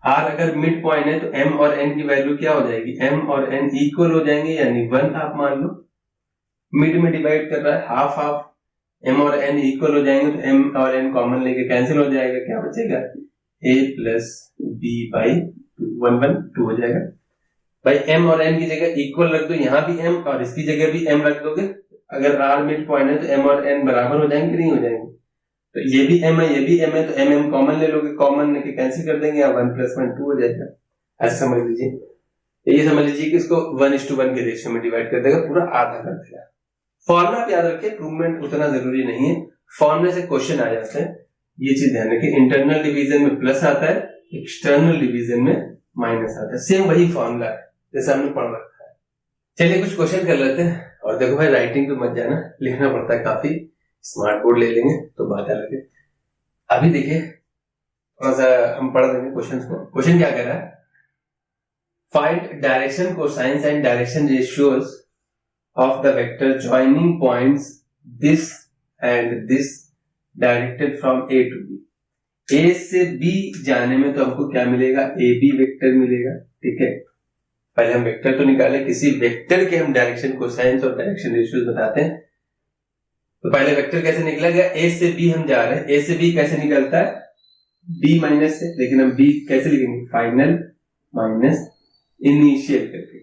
R अगर मिड पॉइंट है तो m और n की वैल्यू क्या हो जाएगी, m और n इक्वल हो जाएंगे, यानी 1 आप मान लो। मिड में डिवाइड कर रहा है, हाफ हाफ, m और n इक्वल हो जाएंगे तो m और n कॉमन लेके कैंसिल हो जाएगा, क्या बचेगा, a प्लस b बाई 1/2 हो जाएगा। भाई m और n की जगह इक्वल रख दो, यहाँ भी m और इसकी जगह भी m रख दोगे। अगर r मिड पॉइंट है तो m और n बराबर हो जाएंगे, नहीं हो जाएंगे, तो ये भी m है ये भी m है, तो m कॉमन ले लोगे, कॉमन लेके कैंसिल कर देंगे, 1 + 1 2 हो जाएगा। ऐसा समझ लीजिए। ये समझ लीजिए कि इसको 1:1 के रेशियो में डिवाइड कर देगा, पूरा आधा कर देगा। फॉर्मूला आप याद रखिए, प्रूवमेंट उतना जरूरी नहीं है, फॉर्मूले से क्वेश्चन आ जाते हैं, ये चीज ध्यान रखिए। इंटरनल डिवीजन में प्लस आता है, एक्सटर्नल डिवीजन में माइनस आता है, सेम वही फॉर्मूला है जैसे हमने पढ़ रखा है। चलिए कुछ क्वेश्चन कर लेते हैं। और देखो भाई राइटिंग पे मत जाना, लिखना पड़ता है काफी, स्मार्ट बोर्ड ले लेंगे तो बात अलग है। अभी देखिए थोड़ा सा हम पढ़ देंगे क्वेश्चन को। क्वेश्चन क्या कह रहा है, find direction cosines and direction ratios of the vector joining points this and this directed from A to B। A से B जाने में तो हमको क्या मिलेगा, AB वेक्टर मिलेगा, ठीक है। पहले हम वेक्टर तो निकाले, किसी वेक्टर के हम डायरेक्शन कोसाइंस और डायरेक्शन रेशियोज बताते हैं। तो पहले वेक्टर कैसे निकला गया, A से B हम जा रहे हैं, A से B कैसे निकलता है, B माइनस से, लेकिन हम B कैसे लिखेंगे, फाइनल माइनस इनिशियल करके,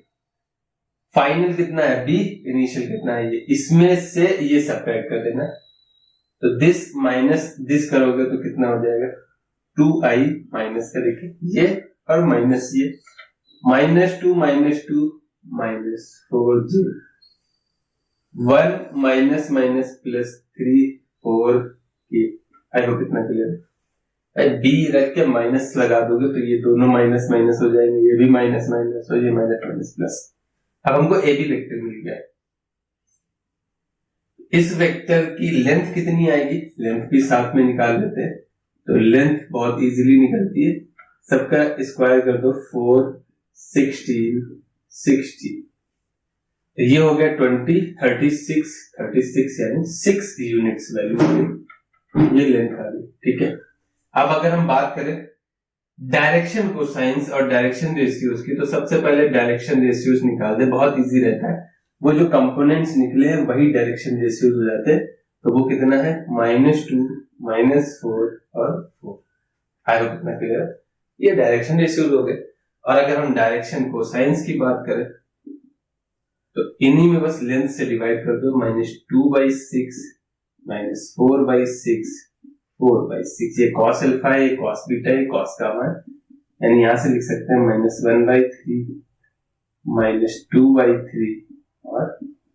फाइनल कितना है बी, इनिशियल कितना है ये, इसमें से ये सब्ट्रैक्ट कर देना। तो दिस माइनस दिस करोगे तो कितना हो जाएगा 2i माइनस का, देखिए ये और माइनस ये, -2 -2 -4j, 1 minus minus plus 3 4k। आई होप इतना क्लियर है। बी रख के माइनस लगा दोगे तो ये दोनों माइनस माइनस हो जाएंगे, ये भी माइनस माइनस और ये माइनस माइनस प्लस। अब हमको ए बी वेक्टर मिल गया है। इस वेक्टर की लेंथ कितनी आएगी, लेंथ भी साथ में निकाल लेते हैं। तो लेंथ बहुत इजीली निकलती है, सबका स्क्वायर कर दो 4 16 60, ये हो गया 20 36 यानी 6 यूनिट्स वैल्यू, ये लेंथ आ गई। ठीक है, अब अगर हम बात करें डायरेक्शन कोसाइंस और डायरेक्शन रेशियोज की, तो सबसे पहले डायरेक्शन रेशियोज निकाल दे, बहुत इजी रहता है। वो जो कंपोनेंट्स निकले हैं वही डायरेक्शन रेशियोज हो जाते हैं। तो वो कितना है -2 -4 और 4। आई होप इतना क्लियर है, ये डायरेक्शन रेशियोज हो गए। और अगर हम डायरेक्शन कोसाइंस की बात करें तो इन्हीं में बस लेंथ से डिवाइड कर दो, -2/6 -4/6 4/6, ये cos अल्फा है, ये cos बीटा है, cos गामा है, यानी यहां से लिख सकते हैं -1/3 -2/3 और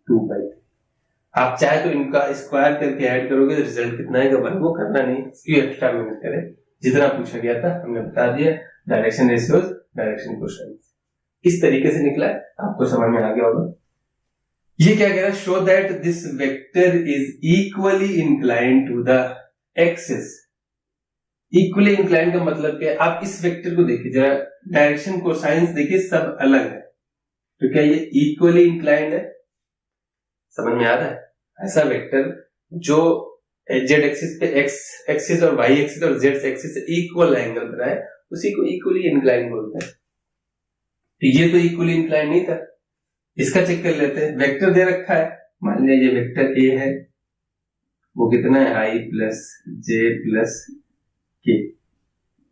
2/3। आप चाहे तो इनका स्क्वायर करके ऐड करोगे तो रिजल्ट कितना आएगा 1, वो करना नहीं, क्यों एक्स्ट्रा मेहनत करें, जितना पूछा गया था हमने बता दिया। डायरेक्शन रेशियोज, डायरेक्शन कोसाइंस इस तरीके से निकला है, आपको समझ में आ गया होगा। ये क्या कह रहा है, show that this vector is equally inclined to the axis. Equally inclined का मतलब क्या है, आप इस वेक्टर को देखिए जरा, डायरेक्शन कोसाइंस देखिए सब अलग है, तो क्या ये इक्वली इंक्लाइंड है, समझ में आ रहा है। ऐसा वेक्टर जो जेड एक्सिस पे एक्स एक्सिस और वाई एक्सिस और जेड एक्सिस से इक्वल एंगल बनाए उसी को इक्वली इंक्लाइंड बोलते हैं। तो ये तो इक्वली इंक्लाइंड नहीं था, इसका चेक कर लेते हैं। वेक्टर दे रखा है, मान लिया ये वेक्टर ए है, वो कितना है i प्लस जे प्लस के,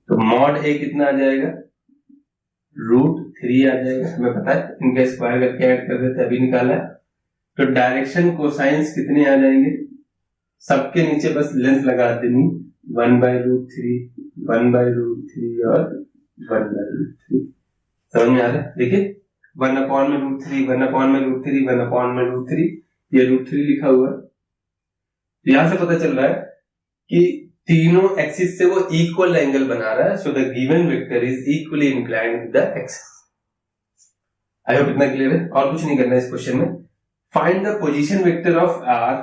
तो मॉड ए कितना आ जाएगा √3 आ जाएगा, हमें पता है, इनका स्क्वायर करके ऐड कर देते, अभी निकाला। तो डायरेक्शन कोसाइंस कितने आ जाएंगे, सबके नीचे बस लेंथ लगा देनी, 1/√3 1/√3 और 1/√3। समझ में आ रहा है, देखिए 1/√3 1/√3 1/√3, ये √3 लिखा हुआ है। यहां से पता चल रहा है कि तीनों एक्सिस से वो इक्वल एंगल बना रहा है, so the given vector is equally inclined with the axis. I hope इतना क्लियर है, और कुछ नहीं करना है इस क्वेश्चन में। Find the position vector of R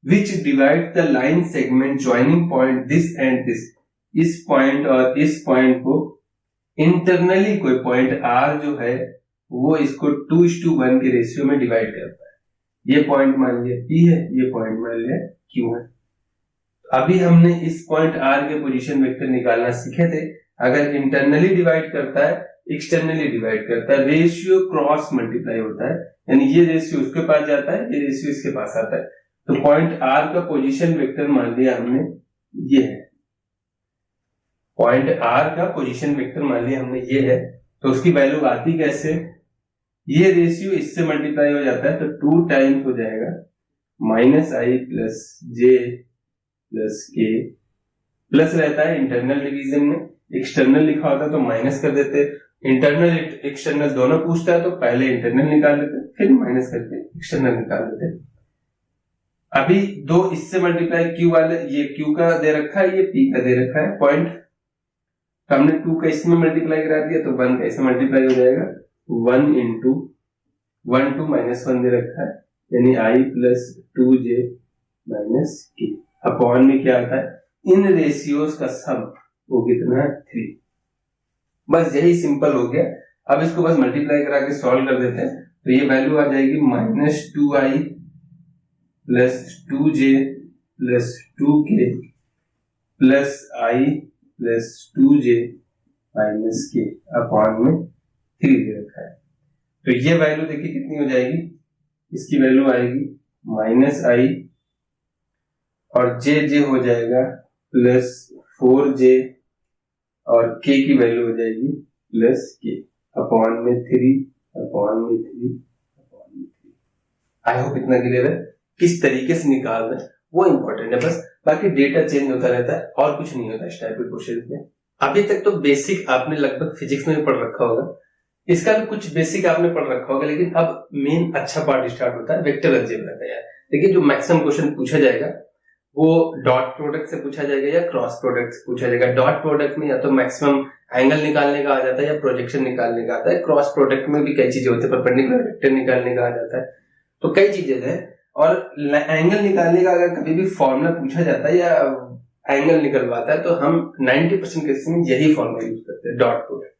which divide the line segment joining point this and this. इस पॉइंट और इस पॉइंट को इंटरनली कोई पॉइंट आर जो है वो इसको 2:1 के रेशियो में डिवाइड करता है। ये पॉइंट मान लिया P है, ये पॉइंट मान लिया Q है। अभी हमने इस पॉइंट R के पोजीशन वेक्टर निकालना सीखे थे। अगर इंटरनली डिवाइड करता है, एक्सटर्नली डिवाइड करता है, रेशियो क्रॉस मल्टीप्लाई होता है, यानी ये रेशियो उसके पास जाता है, ये रेशियो इसके पास आता है। तो पॉइंट R का पोजीशन वेक्टर मान लिया हमने ये है, पॉइंट R का पोजीशन वेक्टर मान लिया हमने ये है। तो उसकी वैल्यू आती कैसे, ये रेशियो इससे मल्टीप्लाई हो जाता है, तो 2 टाइम्स हो जाएगा -i प्लस जे प्लस के, प्लस रहता है इंटरनल डिवीजन में, एक्सटर्नल लिखा होता है तो माइनस कर देते, इंटरनल एक्सटर्नल दोनों पूछता है तो पहले इंटरनल निकाल लेते फिर माइनस करके एक्सटर्नल निकाल लेते। अभी दो इससे मल्टीप्लाई क्यू वाले, ये क्यू का दे रखा है, ये पी का दे रखा है पॉइंट, तो हमने 2 का इसमें मल्टीप्लाई करा दिया तो 1 का इसमें मल्टीप्लाई हो जाएगा, 1 × 1 2 -1 दे रखा है, यानी i प्लस 2j माइनस के। अपॉन में क्या आता है, इन रेशियोज का सम, वो कितना है 3। बस यही सिंपल हो गया। अब इसको बस मल्टीप्लाई करा के सॉल्व कर देते हैं, तो ये वैल्यू आ जाएगी -2i plus 2j plus 2k plus i plus 2j minus के अपॉन में 3 दे रखा है। तो ये वैल्यू देखिए कितनी हो जाएगी, इसकी वैल्यू आएगी -i और j हो जाएगा प्लस 4j और k की वैल्यू हो जाएगी प्लस के अपॉन में 3 अपॉन में 3 अपॉन में 3। आई होप इतना क्लियर है। किस तरीके से निकाल रहे हैं वो इंपॉर्टेंट है बस, बाकी डेटा चेंज होता रहता है और कुछ नहीं होता इस टाइप के क्वेश्चन में। अभी तक तो बेसिक आपने लगभग फिजिक्स में भी पढ़ रखा होगा, इसका भी कुछ बेसिक आपने पढ़ रखा होगा, लेकिन अब मेन अच्छा पार्ट स्टार्ट होता है वेक्टर अलजेब्रा का यार। देखिए जो मैक्सिमम क्वेश्चन पूछा जाएगा वो डॉट प्रोडक्ट से पूछा जाएगा या क्रॉस प्रोडक्ट से पूछा जाएगा। डॉट प्रोडक्ट में या तो मैक्सिमम एंगल निकालने का आ जाता है या प्रोजेक्शन निकालने का आता है। क्रॉस प्रोडक्ट में भी कई चीजें होती है, परपेंडिकुलर वेक्टर निकालने का आ जाता है, तो कई चीजें हैं। और एंगल निकालने का अगर कभी भी फॉर्मूला पूछा जाता है या एंगल निकलवाता है तो हम 90% केसेस में यही फॉर्मूला यूज करते हैं, डॉट प्रोडक्ट।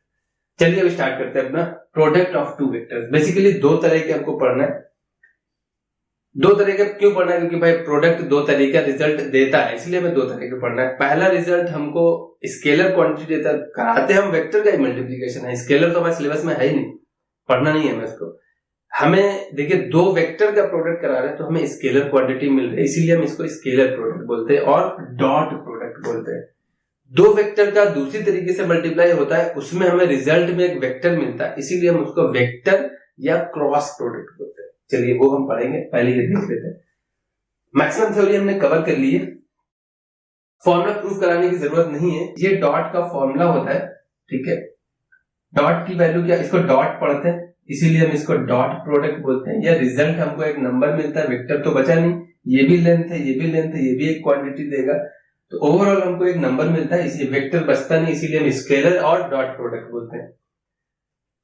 चलिए अब स्टार्ट करते हैं अपना product of two vectors. Basically दो तरह के आपको पढ़ना है। दो तरह का क्यों पढ़ना है? क्योंकि भाई प्रोडक्ट दो तरह का रिजल्ट देता है, इसलिए हमें दो तरह का पढ़ना है। पहला रिजल्ट हमको स्केलर क्वांटिटी देता है, कराते हम वेक्टर का ही मल्टीप्लीकेशन है। स्केलर तो हमारे सिलेबस में है ही नहीं, पढ़ना नहीं है हमें इसको। हमें देखिए दो वेक्टर का प्रोडक्ट करा रहे हैं तो हमें स्केलर क्वांटिटी मिल रही है, इसीलिए हम इसको स्केलर प्रोडक्ट बोलते हैं और डॉट प्रोडक्ट बोलते हैं। दो वेक्टर का दूसरी तरीके से मल्टीप्लाई होता है, उसमें हमें रिजल्ट में एक वेक्टर मिलता है, इसीलिए हम उसको वेक्टर या क्रॉस प्रोडक्ट बोलते हैं। चलिए वो हम पढ़ेंगे, पहले ये देख लेते हैं। मैक्सिमम थ्योरी हमने कवर कर ली है, फॉर्मूला प्रूफ कराने की जरूरत नहीं है। ये डॉट का फॉर्मूला होता है, ठीक है। डॉट की वैल्यू क्या, इसको डॉट पढ़ते हैं इसीलिए हम इसको डॉट प्रोडक्ट बोलते हैं। या रिजल्ट हमको एक नंबर मिलता है, वेक्टर तो बचा नहीं, ये भी लेंथ है, ये भी लेंथ है, ये भी एक क्वांटिटी देगा, तो ओवरऑल हमको एक नंबर मिलता है, इसलिए वेक्टर बचता नहीं, इसीलिए हम स्केलर और डॉट प्रोडक्ट बोलते हैं।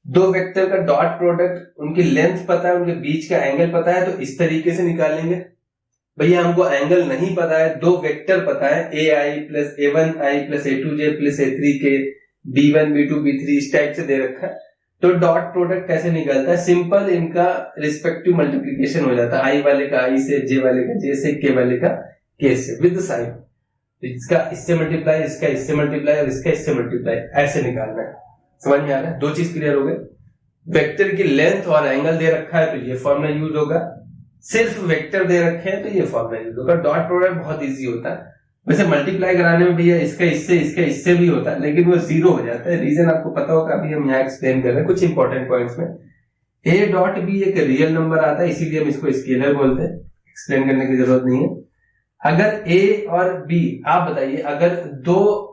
दो वेक्टर का डॉट प्रोडक्ट, उनकी लेंथ पता है, उनके बीच का एंगल पता है, तो इस तरीके से निकालेंगे। भैया हमको एंगल नहीं पता है, दो वेक्टर पता है, ai plus a1i plus a2j plus a3k, b1 b2 b3 इस टाइप से दे रखा है, तो डॉट प्रोडक्ट कैसे निकलता है? सिंपल इनका रिस्पेक्टिव मल्टीप्लीकेशन हो जाता है, i वाले का i से, j वाले का j से, k वाले का k से, विद साइन। तो इसका इससे मल्टीप्लाई, इसका इससे मल्टीप्लाई और इसका इससे मल्टीप्लाई, ऐसे निकालना है। समझ में आ रहा है? दो चीज क्लियर हो गए। वेक्टर की लेंथ और एंगल दे रखा है तो ये फॉर्मूला यूज होगा, सिर्फ वेक्टर दे रखे हैं तो ये फॉर्मूला यूज होगा। डॉट प्रोडक्ट बहुत इजी होता है, वैसे मल्टीप्लाई कराने में भैया इसका इससे भी होता है, लेकिन वो जीरो हो जाता है। रीजन आपको पता होगा, अभी हम यहाँ एक्सप्लेन कर रहे हैं कुछ इंपॉर्टेंट पॉइंट्स में। ए डॉट भी एक रियल नंबर आता है, इसीलिए हम इसको स्केलर बोलते हैं, एक्सप्लेन करने की जरूरत नहीं है। अगर ए और बी, आप बताइए अगर दो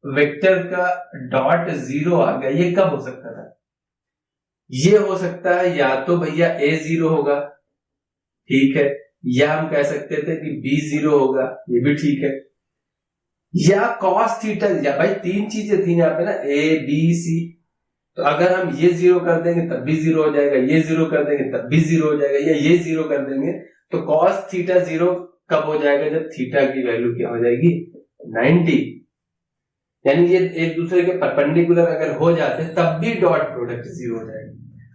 वेक्टर का डॉट जीरो आ गया, ये कब हो सकता था? ये हो सकता है या तो भैया ए जीरो होगा, ठीक है, या हम कह सकते थे कि बी जीरो होगा, ये भी ठीक है, या कॉस थीटा, या भाई तीन चीजें थी यहाँ पे ना, ए बी सी, तो अगर हम ये जीरो कर देंगे तब भी जीरो हो जाएगा, ये जीरो कर देंगे तब भी जीरो हो जाएगा, या ये जीरो कर देंगे तो कॉस थीटा जीरो कब हो जाएगा? जब थीटा की वैल्यू क्या हो जाएगी? 90। यानी ये एक दूसरे के परपेंडिकुलर अगर हो जाते तब भी डॉट प्रोडक्ट जीरो हो जाएगा।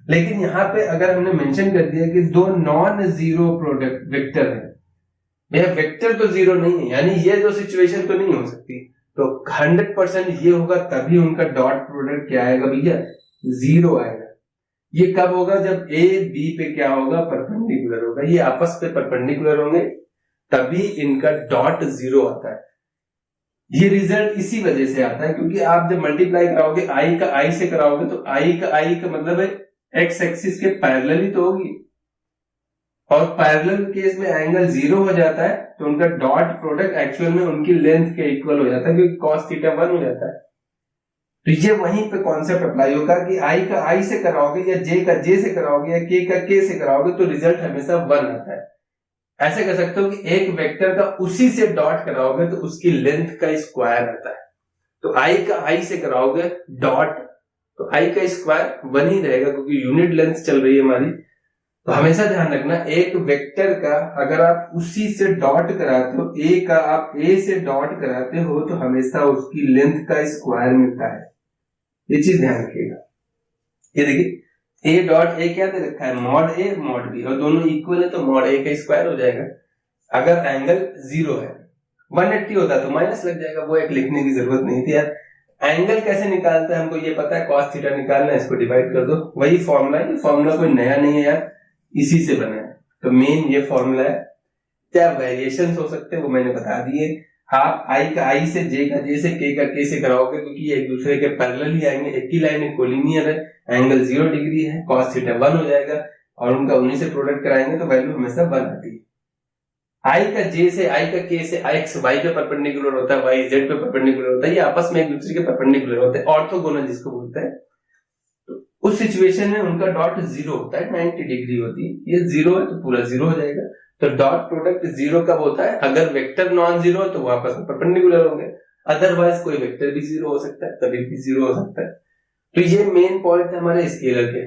लेकिन यहाँ पे अगर हमने मेंशन कर दिया कि दो नॉन जीरो प्रोडक्ट वेक्टर है, यह वेक्टर तो जीरो नहीं है, यानी ये दो सिचुएशन तो नहीं हो सकती, तो 100% ये होगा तभी उनका डॉट प्रोडक्ट क्या आएगा भैया? जीरो आएगा। ये कब होगा? जब ए बी पे क्या होगा? परपेंडिकुलर होगा, ये आपस पे परपेंडिकुलर होंगे तभी इनका डॉट जीरो आता है। ये रिजल्ट इसी वजह से आता है क्योंकि आप जब मल्टीप्लाई कराओगे आई का आई से कराओगे तो आई का मतलब है एक्स एक्सिस के पैरेलल ही तो होगी, और पैरेलल केस में एंगल जीरो हो जाता है तो उनका डॉट प्रोडक्ट एक्चुअल में उनकी लेंथ के इक्वल हो जाता है, क्योंकि cos थीटा 1 हो जाता है। तो ये वहीं पे कॉन्सेप्ट अप्लाई होगा कि आई का आई से कराओगे या जे का जे से कराओगे या के का के से कराओगे तो रिजल्ट हमेशा 1 आता है। ऐसे कह सकते हो कि एक वेक्टर का उसी से डॉट कराओगे तो उसकी लेंथ का स्क्वायर आता है, तो आई का आई से कराओगे डॉट तो आई का स्क्वायर 1 ही रहेगा क्योंकि यूनिट लेंथ चल रही है हमारी। तो हमेशा ध्यान रखना, एक वेक्टर का अगर आप उसी से डॉट कराते हो, ए का आप ए से डॉट कराते हो तो हमेशा उसकी लेंथ का स्क्वायर मिलता है, ये चीज ध्यान रखिएगा। ये देखिए ए डॉट ए क्या दे रखा है? मॉड ए मॉड बी, और दोनों इक्वल है तो मॉड ए का स्क्वायर हो जाएगा। अगर एंगल जीरो है, 180 होता तो माइनस लग जाएगा, वो एक लिखने की जरूरत नहीं थी यार। एंगल कैसे निकालते हैं हमको ये पता है, cos थीटा निकालना है, इसको डिवाइड कर दो, वही फॉर्मूला है। ये फॉर्मूला कोई नया नहीं है यार, इसी से बना है, तो मेन ये फॉर्मूला है। क्या वेरिएशन हो सकते हैं वो मैंने बता दिए। आप आई का आई से, जे का जे से, के का के से कराओगे क्योंकि ये एक दूसरे के पैरेलल ही आएंगे, एक ही लाइन में कोलिनियर है, एंगल 0 डिग्री है, cos थीटा 1 हो जाएगा और उनका उन्हीं से प्रोडक्ट कराएंगे तो वैल्यू हमेशा 1 आती है। आई का जे से, आई का के से, एक्स वाई पे परपेंडिकुलर होता है, वाई जेड पे परपेंडिकुलर होता है, ये आपस में एक दूसरे के परपेंडिकुलर होते हैं, ऑर्थोगोनल जिसको बोलते हैं। तो उस सिचुएशन में उनका डॉट 0 होता है, 90 डिग्री होती है, ये 0 है तो पूरा 0 हो जाएगा। तो डॉट प्रोडक्ट 0 कब होता है? अगर वेक्टर नॉन 0 है तो वो आपस में परपेंडिकुलर होंगे, अदरवाइज कोई वेक्टर भी 0 हो सकता है, कभी भी 0 हो सकता है। तो ये मेन पॉइंट है हमारे स्केलर के।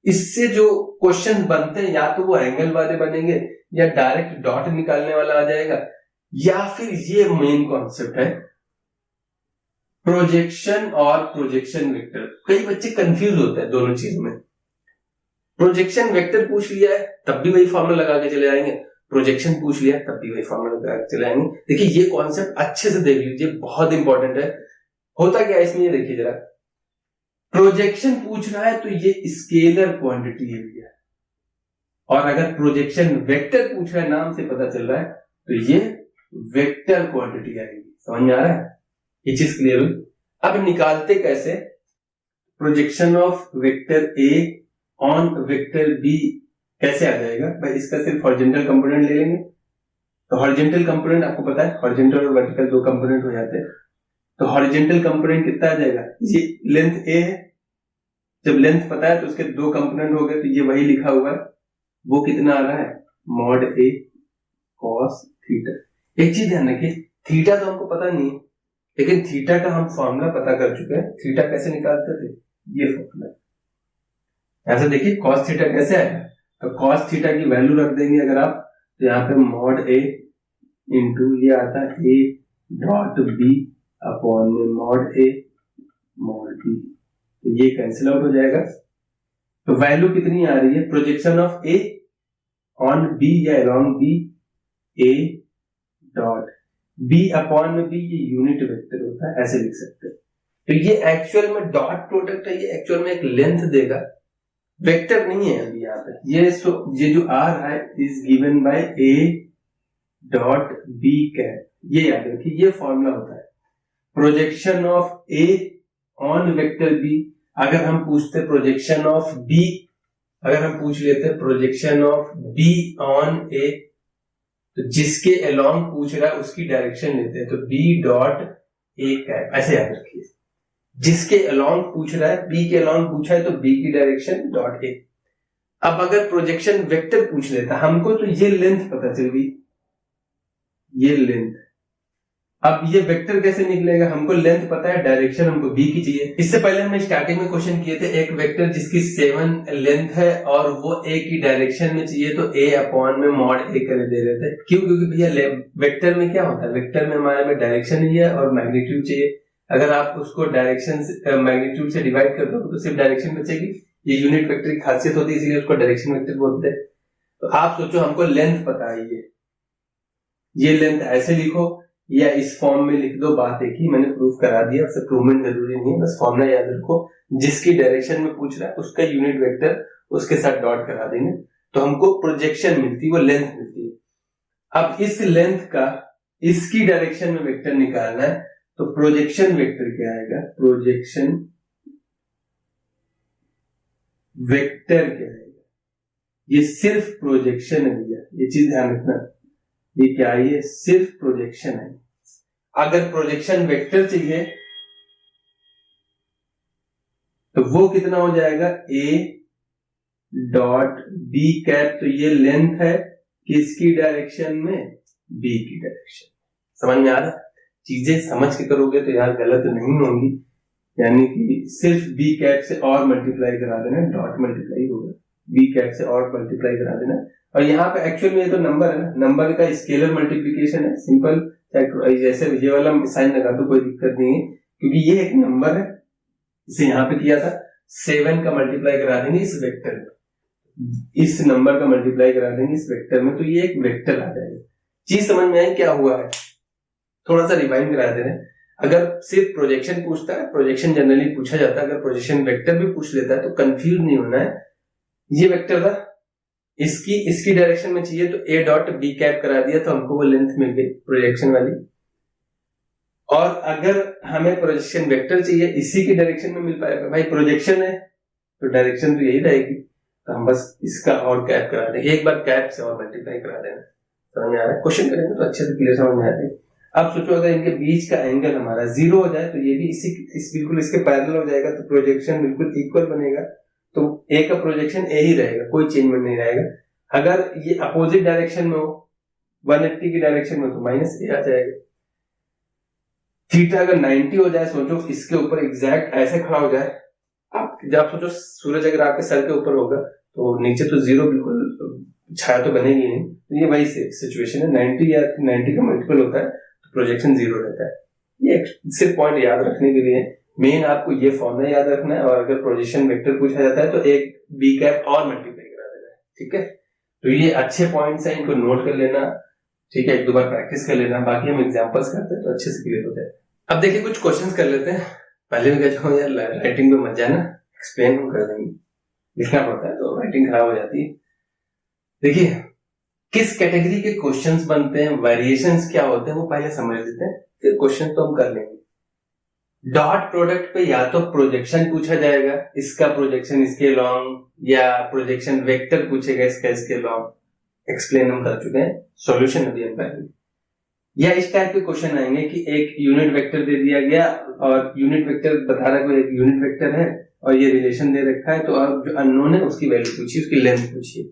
इससे जो क्वेश्चन बनते हैं या तो वो एंगल वाले बनेंगे या डायरेक्ट डॉट निकालने वाला आ जाएगा, या फिर ये मेन कॉन्सेप्ट है प्रोजेक्शन और प्रोजेक्शन वेक्टर। कई बच्चे कंफ्यूज होते हैं दोनों चीज में। प्रोजेक्शन वेक्टर पूछ लिया है तब भी वही फॉर्मूला लगा के चले आएंगे, प्रोजेक्शन पूछ लिया तब भी वही फॉर्मूला लगा के चले आएंगे। देखिए ये कॉन्सेप्ट अच्छे से देख लीजिए, बहुत इंपॉर्टेंट है। होता क्या है इसमें, ये देखिए जरा, प्रोजेक्शन पूछ रहा है तो ये स्केलर क्वांटिटी है भैया, और अगर प्रोजेक्शन वेक्टर पूछ रहा है, नाम से पता चल रहा है, तो ये वेक्टर क्वांटिटी आएगी। समझ में आ रहा है? ये चीज क्लियर हुई। अब निकालते कैसे? Projection of vector A on vector B कैसे आ जाएगा भाई? इसका सिर्फ हॉरिजॉन्टल कंपोनेंट ले लेंगे। तो हॉरिजॉन्टल कंपोनेंट आपको पता है, हॉरिजॉन्टल और वर्टिकल दो कंपोनेंट हो जाते हैं। तो हॉरिजॉन्टल कंपोनेंट कितना आ जाएगा? ये लेंथ ए है, जब लेंथ पता है तो उसके दो कंपोनेंट हो गए, तो ये वही लिखा हुआ है, वो कितना आ रहा है? मॉड ए कॉस थीटा। एक चीज ध्यान रखिए, थीटा तो हमको पता नहीं है, लेकिन थीटा का हम फॉर्मूला पता कर चुके हैं। थीटा कैसे निकालते थे? ये फॉर्मूला ऐसे देखिए, कॉस थीटा कैसे आएगा? तो कॉस थीटा की वैल्यू रख देंगे अगर आप, तो यहाँ पे मॉड ए इंटू ये आता है ए डॉट बी अपॉन में मॉड ए मॉड बी, तो ये कैंसिल आउट हो जाएगा। तो वैल्यू कितनी आ रही है? Projection of A on B या along B, A dot B upon में बी, ये यूनिट वेक्टर होता है, ऐसे लिख सकते हैं। तो ये एक्चुअल में डॉट प्रोडक्ट है, ये एक्चुअल में एक लेंथ देगा, वेक्टर नहीं है अभी यहाँ पे। ये जो आ रहा है is given by A dot B cap, ये याद रखिए, ये फॉर्मूला होता है। Projection of A on vector B, अगर हम पूछते प्रोजेक्शन ऑफ बी, अगर हम पूछ लेते प्रोजेक्शन ऑफ बी ऑन ए, तो जिसके अलोंग पूछ रहा है उसकी डायरेक्शन लेते हैं, तो बी डॉट ए कैप, ऐसे याद रखिए। जिसके अलोंग पूछ रहा है, बी के अलोंग पूछा है तो बी की डायरेक्शन डॉट ए। अब अगर प्रोजेक्शन वेक्टर पूछ लेता हमको, तो ये लेंथ पता चल गई, ये लेंथ। अब ये वेक्टर कैसे निकलेगा? हमको लेंथ पता है, डायरेक्शन हमको बी की चाहिए। इससे पहले हमने स्टार्टिंग में क्वेश्चन किए थे, एक वेक्टर जिसकी 7 लेंथ है और वो ए की डायरेक्शन में चाहिए, तो ए अपॉन में मॉड ए कर दे रहे थे। क्यों? क्योंकि भैया वेक्टर में क्या होता है, वेक्टर में हमारे में डायरेक्शन ही है और मैग्नीट्यूड चाहिए। अगर आप उसको डायरेक्शन मैग्नीट्यूड से डिवाइड कर दो तो सिर्फ डायरेक्शन बचेगी। ये यूनिट वेक्टर की खासियत होती है, इसलिए उसको डायरेक्शन वेक्टर बोलते हैं। तो आप सोचो हमको लेंथ पता है, ये लेंथ ऐसे लिखो या इस फॉर्म में लिख दो, बात एक ही, मैंने प्रूफ करा दिया, उससे प्रूवमेंट जरूरी नहीं है, बस फॉर्मूला याद रखो। जिसकी डायरेक्शन में पूछ रहा है उसका यूनिट वेक्टर उसके साथ डॉट करा देंगे, तो हमको प्रोजेक्शन मिलती है, वो लेंथ मिलती है। अब इस लेंथ का इसकी डायरेक्शन में वेक्टर निकालना है, तो प्रोजेक्शन वेक्टर क्या आएगा? प्रोजेक्शन वेक्टर क्या आएगा? ये सिर्फ प्रोजेक्शन है भैया, ये चीज ध्यान रखना, ये क्या है? ये सिर्फ प्रोजेक्शन है। अगर प्रोजेक्शन वेक्टर चाहिए तो वो कितना हो जाएगा? ए डॉट बी कैप, तो ये लेंथ है किसकी डायरेक्शन में? बी की डायरेक्शन। समझ में आ रहा? चीजें समझ के करोगे तो यार गलत नहीं होंगी, यानी कि सिर्फ बी कैप से और मल्टीप्लाई करा देना, डॉट मल्टीप्लाई होगा, बी कैप से और मल्टीप्लाई करा देना। और यहाँ पे एक्चुअल में ये तो नंबर है ना, नंबर का स्केलर मल्टीप्लीकेशन है, सिंपल, जैसे ये वाला साइन लगा दो कोई दिक्कत नहीं है, क्योंकि ये एक नंबर है, इसे यहाँ पे किया था 7 का मल्टीप्लाई करा देंगे इस वेक्टर में, इस नंबर का मल्टीप्लाई करा देंगे इस वेक्टर में, तो ये एक वेक्टर आ जाएगा। चीज समझ में आई क्या हुआ है? थोड़ा सा रिवाइंड करा दे रहे हैं। अगर सिर्फ प्रोजेक्शन पूछता है, प्रोजेक्शन जनरली पूछा जाता है, अगर प्रोजेक्शन वेक्टर भी पूछ लेता है तो कंफ्यूज नहीं होना है। ये वेक्टर था, इसकी डायरेक्शन में चाहिए तो ए डॉट बी कैप करा दिया, तो हमको वो लेंथ मिल गई प्रोजेक्शन वाली। और अगर हमें प्रोजेक्शन वेक्टर चाहिए इसी की डायरेक्शन में मिल पाएगा, भाई प्रोजेक्शन है तो डायरेक्शन तो यही रहेगी, तो हम बस इसका और कैप करा देंगे, एक बार कैप से और मल्टीप्लाई करा देना। समझ में आ रहा है? क्वेश्चन करेंगे तो अच्छे से क्लियर समझ में आ जाएगा। अब सोचो अगर इनके बीच का एंगल हमारा 0 हो जाए तो ये भी इस बिल्कुल इसके पैरेलल हो जाएगा, तो प्रोजेक्शन बिल्कुल इक्वल बनेगा, तो ए का प्रोजेक्शन ए ही रहेगा, कोई चेंजमेंट नहीं रहेगा। अगर ये अपोजिट डायरेक्शन में हो, 180 की डायरेक्शन में, तो माइनस ए आ जाएगा। थीटा अगर 90 हो जाए, सोचो इसके ऊपर एग्जैक्ट ऐसे खड़ा हो जाए, आप जब सोचो सूरज अगर आपके सर के ऊपर होगा तो नीचे तो 0 बिल्कुल छाया तो बनेगी नहीं, तो ये वही सिचुएशन है। 90 या 90 का मल्टीपल होता है तो प्रोजेक्शन 0 रहता है। ये सिर्फ पॉइंट याद रखने के लिए, मेन आपको ये फॉर्मूला याद रखना है, और अगर प्रोजेक्शन वेक्टर पूछा जाता है तो एक बी कैप और मल्टीप्लाई करा देना है, ठीक है। तो ये अच्छे पॉइंट्स हैं, इनको नोट कर लेना, ठीक है, एक दो बार प्रैक्टिस कर लेना, बाकी हम एग्जांपल्स करते हैं तो अच्छे से क्लियर हो जाए। अब देखिए कुछ क्वेश्चंस कर लेते हैं। पहले मैं कहता हूँ यार राइटिंग में मत जाना, एक्सप्लेन हम कर देंगे, लिखना पड़ता है तो राइटिंग खराब हो जाती है। देखिए किस कैटेगरी के क्वेश्चंस बनते हैं, वेरिएशंस क्या होते हैं वो पहले समझ लेते हैं, फिर क्वेश्चन तो हम कर लेंगे। डॉट प्रोडक्ट पे या तो प्रोजेक्शन पूछा जाएगा, इसका प्रोजेक्शन इसके लॉन्ग, या प्रोजेक्शन वेक्टर पूछेगा इसका इसके लॉन्ग, एक्सप्लेन हम कर चुके हैं, सॉल्यूशन अभी हम करेंगे। या इस टाइप के क्वेश्चन आएंगे कि एक यूनिट वेक्टर दे दिया गया और यूनिट वेक्टर बता रहा है, एक यूनिट वेक्टर है और ये रिलेशन दे रखा है, तो अब जो अननोन है उसकी वैल्यू पूछिए, उसकी लेंथ पूछिए।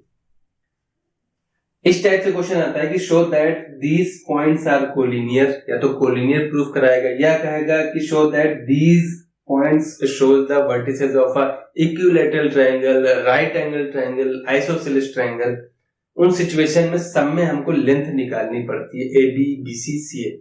इस टाइप से क्वेश्चन आता है कि show that these points are collinear, या तो कोलिनियर प्रूफ कराएगा, या कहेगा कि show that these points shows the vertices of a equilateral triangle, right angle triangle, isosceles triangle. उन सिचुएशन में सब में हमको लेंथ निकालनी पड़ती है, A B B C C A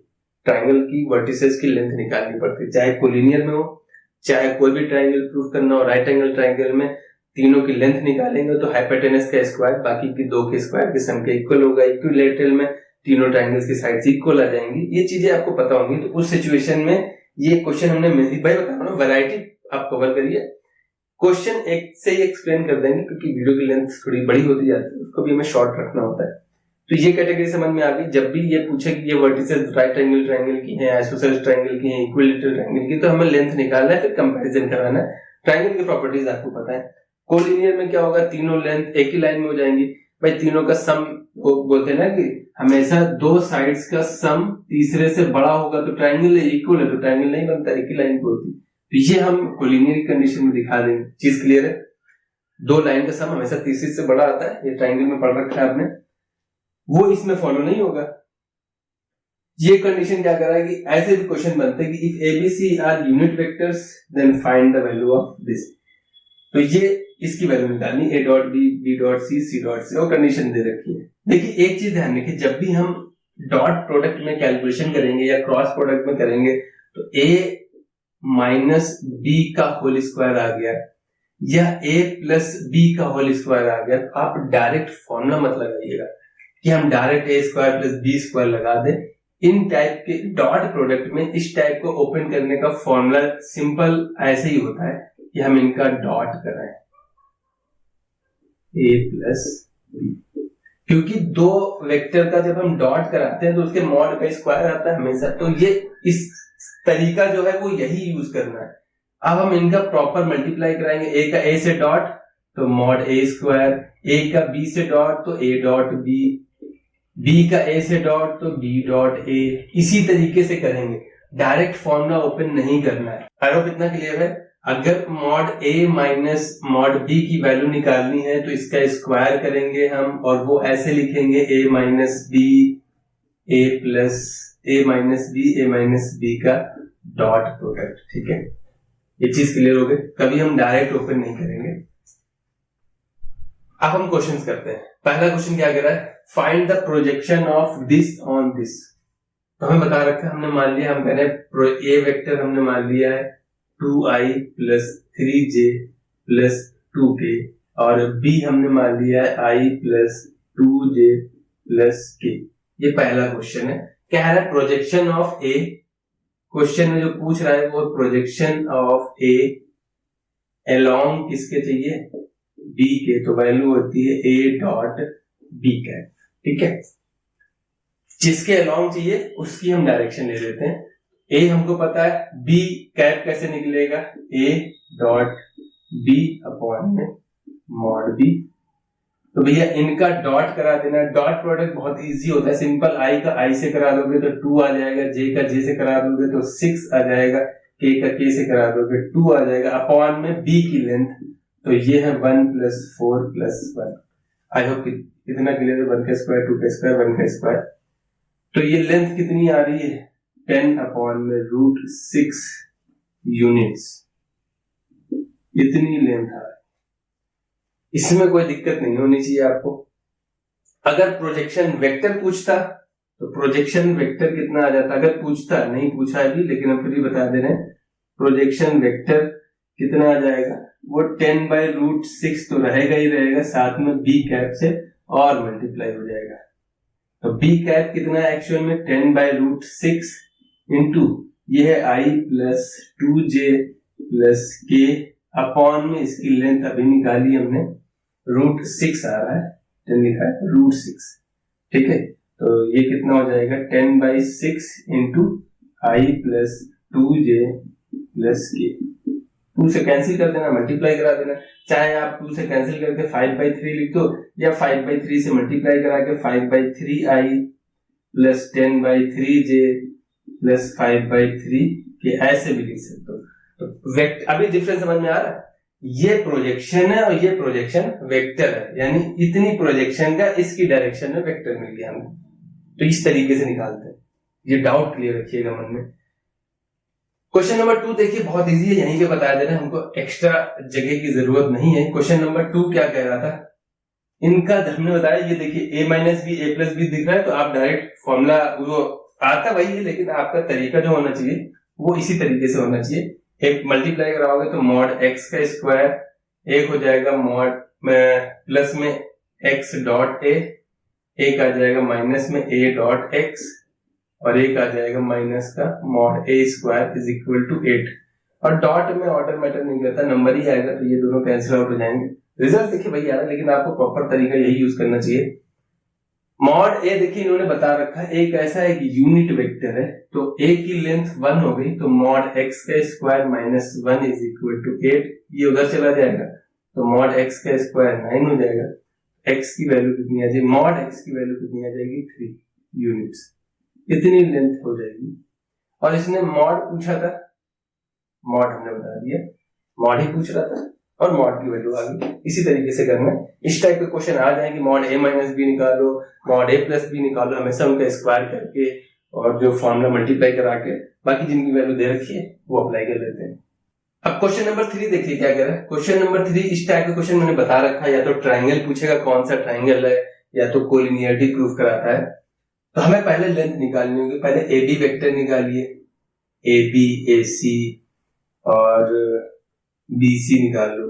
triangle की वर्टिसेस की लेंथ निकालनी पड़ती है, चाहे कोलिनियर में हो चाहे कोई भी ट्रायंगल प्रूफ करना हो। राइट एंगल ट्रायंगल में तीनों की लेंथ निकालेंगे तो हाइपोटेनस का स्क्वायर बाकी की दो के स्क्वायर के सम के इक्वल होगा। इक्विलैटरल में तीनों ट्रायंगल्स की साइड्स इक्वल आ जाएंगी। ये चीजें आपको पता होंगी, तो उस सिचुएशन में ये क्वेश्चन हमने भाई बता रहा हूँ वैरायटी आप कवर करिए, क्वेश्चन एक से ही एक्सप्लेन कर देंगे क्योंकि वीडियो की लेंथ थोड़ी बड़ी होती जाती है, उसको भी हमें शॉर्ट रखना होता है। तो ये कैटेगरी समझ में आ गई। जब भी ये पूछे कि ये वर्टिसेस राइट एंगल ट्रायंगल की हैं, आइसोसेलेस ट्रायंगल की हैं, इक्विलैटरल ट्रायंगल की, तो हमें लेंथ निकालना है, फिर कंपैरिजन कराना है। ट्रायंगल की प्रॉपर्टीज आपको पता है। कोलिनियर में क्या होगा, तीनों लेंथ एक ही लाइन में हो जाएंगी, भाई तीनों का सम बोलते हैं ना कि हमेशा दो साइड्स का सम तीसरे से बड़ा होगा तो ट्रायंगल इक्वल है, तो ट्रायंगल नहीं बनता, एक ही लाइन पे होती। तो ये हम कोलिनियर की कंडीशन में दिखा देंगे। चीज क्लियर है? दो लाइन का सम हमेशा तीसरी से बड़ा आता है, ये ट्रायंगल में पढ़ रखा है आपने, वो इसमें फॉलो नहीं होगा। ये कंडीशन क्या कर रहा है कि ऐसे भी क्वेश्चन बनते हैं कि if ABC are unit vectors then find the value of this. तो ये इसकी वैल्यू निकालनी, A dot B, B dot C, C dot C, और कंडीशन दे रखी है। देखिए एक चीज ध्यान रखिए, जब भी हम डॉट प्रोडक्ट में कैलकुलेशन करेंगे या क्रॉस प्रोडक्ट में करेंगे तो ए माइनस बी का होल स्क्वायर आ गया या ए प्लस बी का होल स्क्वायर आ गया, तो आप डायरेक्ट फॉर्मूला मत लगाइएगा कि हम डायरेक्ट ए स्क्वायर प्लस बी स्क्वायर लगा दें। इन टाइप के डॉट प्रोडक्ट में इस टाइप को ओपन करने का फॉर्मूला सिंपल ऐसे ही होता है कि हम इनका डॉट कराएं, ए प्लस बी, क्योंकि दो वेक्टर का जब हम डॉट कराते हैं तो उसके मॉड का स्क्वायर आता है हमेशा। तो ये इस तरीका जो है वो यही यूज करना है। अब हम इनका प्रॉपर मल्टीप्लाई कराएंगे, ए का ए से डॉट तो मॉड ए स्क्वायर, ए का बी से डॉट तो ए डॉट बी, बी का ए से डॉट तो बी डॉट ए, इसी तरीके से करेंगे, डायरेक्ट फॉर्मूला ओपन नहीं करना है। आई होप इतना क्लियर है। अगर मॉड ए माइनस मॉड बी की वैल्यू निकालनी है तो इसका स्क्वायर करेंगे हम, और वो ऐसे लिखेंगे ए माइनस बी, ए प्लस ए माइनस बी, ए माइनस बी का डॉट प्रोडक्ट। ठीक है, ये चीज क्लियर हो गई। कभी हम डायरेक्ट ओपन नहीं करेंगे। अब हम क्वेश्चंस करते हैं। पहला क्वेश्चन क्या कह रहा है, find the projection of this on this. तो हमें बता रखा है, हमने मान लिया, हम कह रहे हैं ए वेक्टर हमने मान लिया है 2i plus 3j plus 2k, और b हमने मान लिया है i plus 2j plus k। ये पहला क्वेश्चन है। क्या है, प्रोजेक्शन ऑफ a। क्वेश्चन में जो पूछ रहा है वो प्रोजेक्शन ऑफ a अलोंग किसके चाहिए, b के, तो वैल्यू होती है a डॉट b कैप। ठीक है, जिसके अलोंग चाहिए उसकी हम डायरेक्शन ले लेते हैं। ए हमको पता है, बी कैप कैसे निकलेगा, ए डॉट बी अपॉन में मॉड बी। तो भैया इनका डॉट करा देना, डॉट प्रोडक्ट बहुत इजी होता है, सिंपल, आई का आई से करा दोगे तो 2 आ जाएगा, जे का जे से करा दोगे तो 6 आ जाएगा, के का के से करा दोगे 2 आ जाएगा, अपॉन में बी की लेंथ, तो ये है 1 + 4 + 1। आई होप कितना क्लियर है, 1 का स्क्वायर 2 का स्क्वायर 1 का स्क्वायर। तो ये लेंथ कितनी आ रही है, 10/√6 यूनिट्स, इतनी लेंथ आ रही है। इसमें कोई दिक्कत नहीं होनी चाहिए आपको। अगर प्रोजेक्शन वेक्टर पूछता तो प्रोजेक्शन वेक्टर कितना आ जाता, अगर पूछता, नहीं पूछा अभी लेकिन हम फिर भी बता दे रहे हैं, प्रोजेक्शन वेक्टर कितना आ जाएगा, वो 10/√6 तो रहेगा ही रहेगा, साथ में बी कैप से और मल्टीप्लाई हो जाएगा। तो बी कैप कितना है एक्चुअल में, 10/√6 इंटू ये है i + 2j + k अपॉन में इसकी लेंथ अभी निकाली हमने, √6 आ रहा है, 10 लिखा है √6, ठीक है। तो ये कितना हो जाएगा, 10/6 इंटू i + 2j + k। 2 से कैंसिल कर देना, मल्टीप्लाई करा देना, चाहे आप 2 से कैंसिल करके 5/3 लिख दो, या 5/3 से मल्टीप्लाई करा के 5/3i + 10/3j + 5/3 के ऐसे भी लिख सकते हो। तो अभी डिफरेंस समझ में आ रहा है, ये प्रोजेक्शन है और ये प्रोजेक्शन वेक्टर है, यानी इतनी प्रोजेक्शन का इसकी डायरेक्शन में वेक्टर मिल गया हमें। तो इस तरीके से निकालते हैं, ये डाउट क्लियर रखिएगा मन में। क्वेश्चन नंबर 2 देखिए, बहुत इजी है, यहीं पे बता दे रहे हैं, हमको एक्स्ट्रा जगह की जरूरत नहीं है। क्वेश्चन नंबर 2 क्या कह रहा था, इनका हमने बताया, ये देखिए a - b a + b दिख रहा है, तो आप डायरेक्ट फॉर्मूला, वो आता वही है लेकिन आपका तरीका जो होना चाहिए वो इसी तरीके से होना चाहिए। एक मल्टीप्लाई कराओगे तो मॉड x का स्क्वायर, एक हो जाएगा मॉड प्लस में x डॉट a, एक आ जाएगा माइनस में a डॉट x, और एक आ जाएगा माइनस का mod a square is equal to 8। और डॉट में ऑर्डर मैटर नहीं करता, नंबर ही आएगा, तो ये दोनों कैंसिल आउट हो जाएंगे। रिजल्ट देखिए भाई यार, लेकिन आपको प्रॉपर तरीका यही यूज करना चाहिए। मॉड ए देखिए इन्होंने बता रखा है, एक ऐसा एक यूनिट वेक्टर है, तो a की लेंथ 1 हो गई, तो मॉड x का स्क्वायर - 1 इज इक्वल टू 8, ये उधर चला जाएगा, तो मॉड x का स्क्वायर 9 हो जाएगा। x की वैल्यू कितनी आ जाएगी, मॉड x की वैल्यू कितनी आ जाएगी, 3 यूनिट्स, इतनी लेंथ हो जाएगी। और इसने मॉड पूछा था, मॉड हमने बता दिया, मॉड ही पूछ रहा था और मॉड की वैल्यू आ गई। इसी तरीके से करना है, इस टाइप के क्वेश्चन आ जाएंगे, मॉड a - b निकालो, मॉड a + b निकालो, हमेशा उनका स्क्वायर करके और जो फॉर्मूला मल्टीप्लाई करा के बाकी जिनकी वैल्यू दे रखी है वो अप्लाई कर लेते हैं। अब क्वेश्चन नंबर 3 देखिए क्या कह रहा है। क्वेश्चन नंबर 3 इस टाइप के क्वेश्चन मैंने बता रखा है, या तो ट्राइंगल पूछेगा कौन सा ट्राइंगल है, या तो कोलिनियरिटी प्रूफ कराता है। तो हमें पहले लेंथ निकालनी होगी, पहले ए बी वेक्टर निकालिए, ए बी ए सी और बी सी निकाल लो,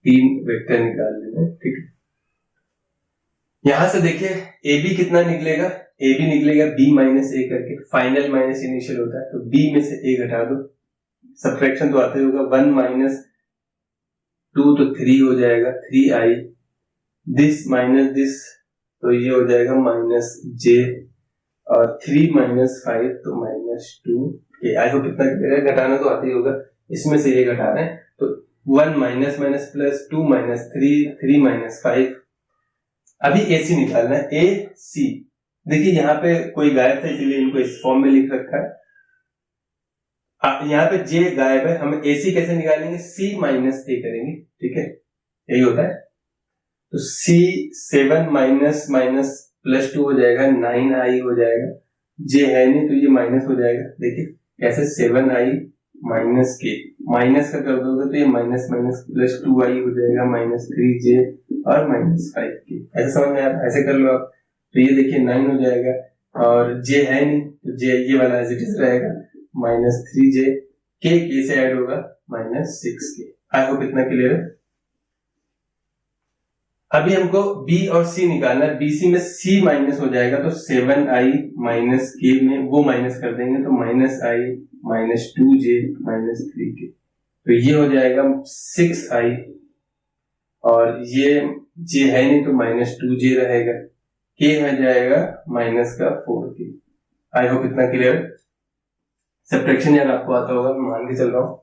3 वेक्टर निकाल लेना, ठीक है। यहां से देखिए ए बी कितना निकलेगा, ए बी निकलेगा b - a करके, फाइनल माइनस इनिशियल होता है, तो b में से a घटा दो, सब्ट्रैक्शन तो आते होगा, 1 - 2 तो 3 हो जाएगा, 3i, दिस माइनस दिस तो ये हो जाएगा -j, और 3 - 5 तो -2। आई होप इतना क्लियर, घटाना तो आते ही होगा, इसमें से ये घटा रहे हैं, तो 1 माइनस माइनस प्लस 2 - 3, 3 - 5। अभी AC निकालना है, AC देखिए यहाँ पे कोई गायब था इसलिए इनको इस फॉर्म में लिख रखा है, यहाँ पे J गायब है, हम AC कैसे निकालेंगे, C - A करेंगे, ठीक है, यही होता है। तो C 7 - +2 हो जाएगा, 9i हो जाएगा, J है नहीं तो ये माइनस हो जाएगा, देखिए कैसे, 7i - k, माइनस का कर दोगे तो ये -+2i हो जाएगा, -3j और -5k, ऐसे समझ में आया, ऐसे कर लो आप। तो ये देखिए 9 हो जाएगा, और j है नहीं तो j ये वाला एज इट इज रहेगा, -3j, k से ऐड होगा -6k। आई होप इतना क्लियर है। अभी हमको b और c निकालना है, bc में c माइनस हो जाएगा, तो 7i - k में वो माइनस कर देंगे, तो -i - 2j - 3k, तो ये हो जाएगा 6i, और ये j है नहीं तो -2j रहेगा, k हो जाएगा -4k। आई होप इतना क्लियर है। सब्ट्रैक्शन यार आपको आता होगा, मैं मान के चल रहा हूँ।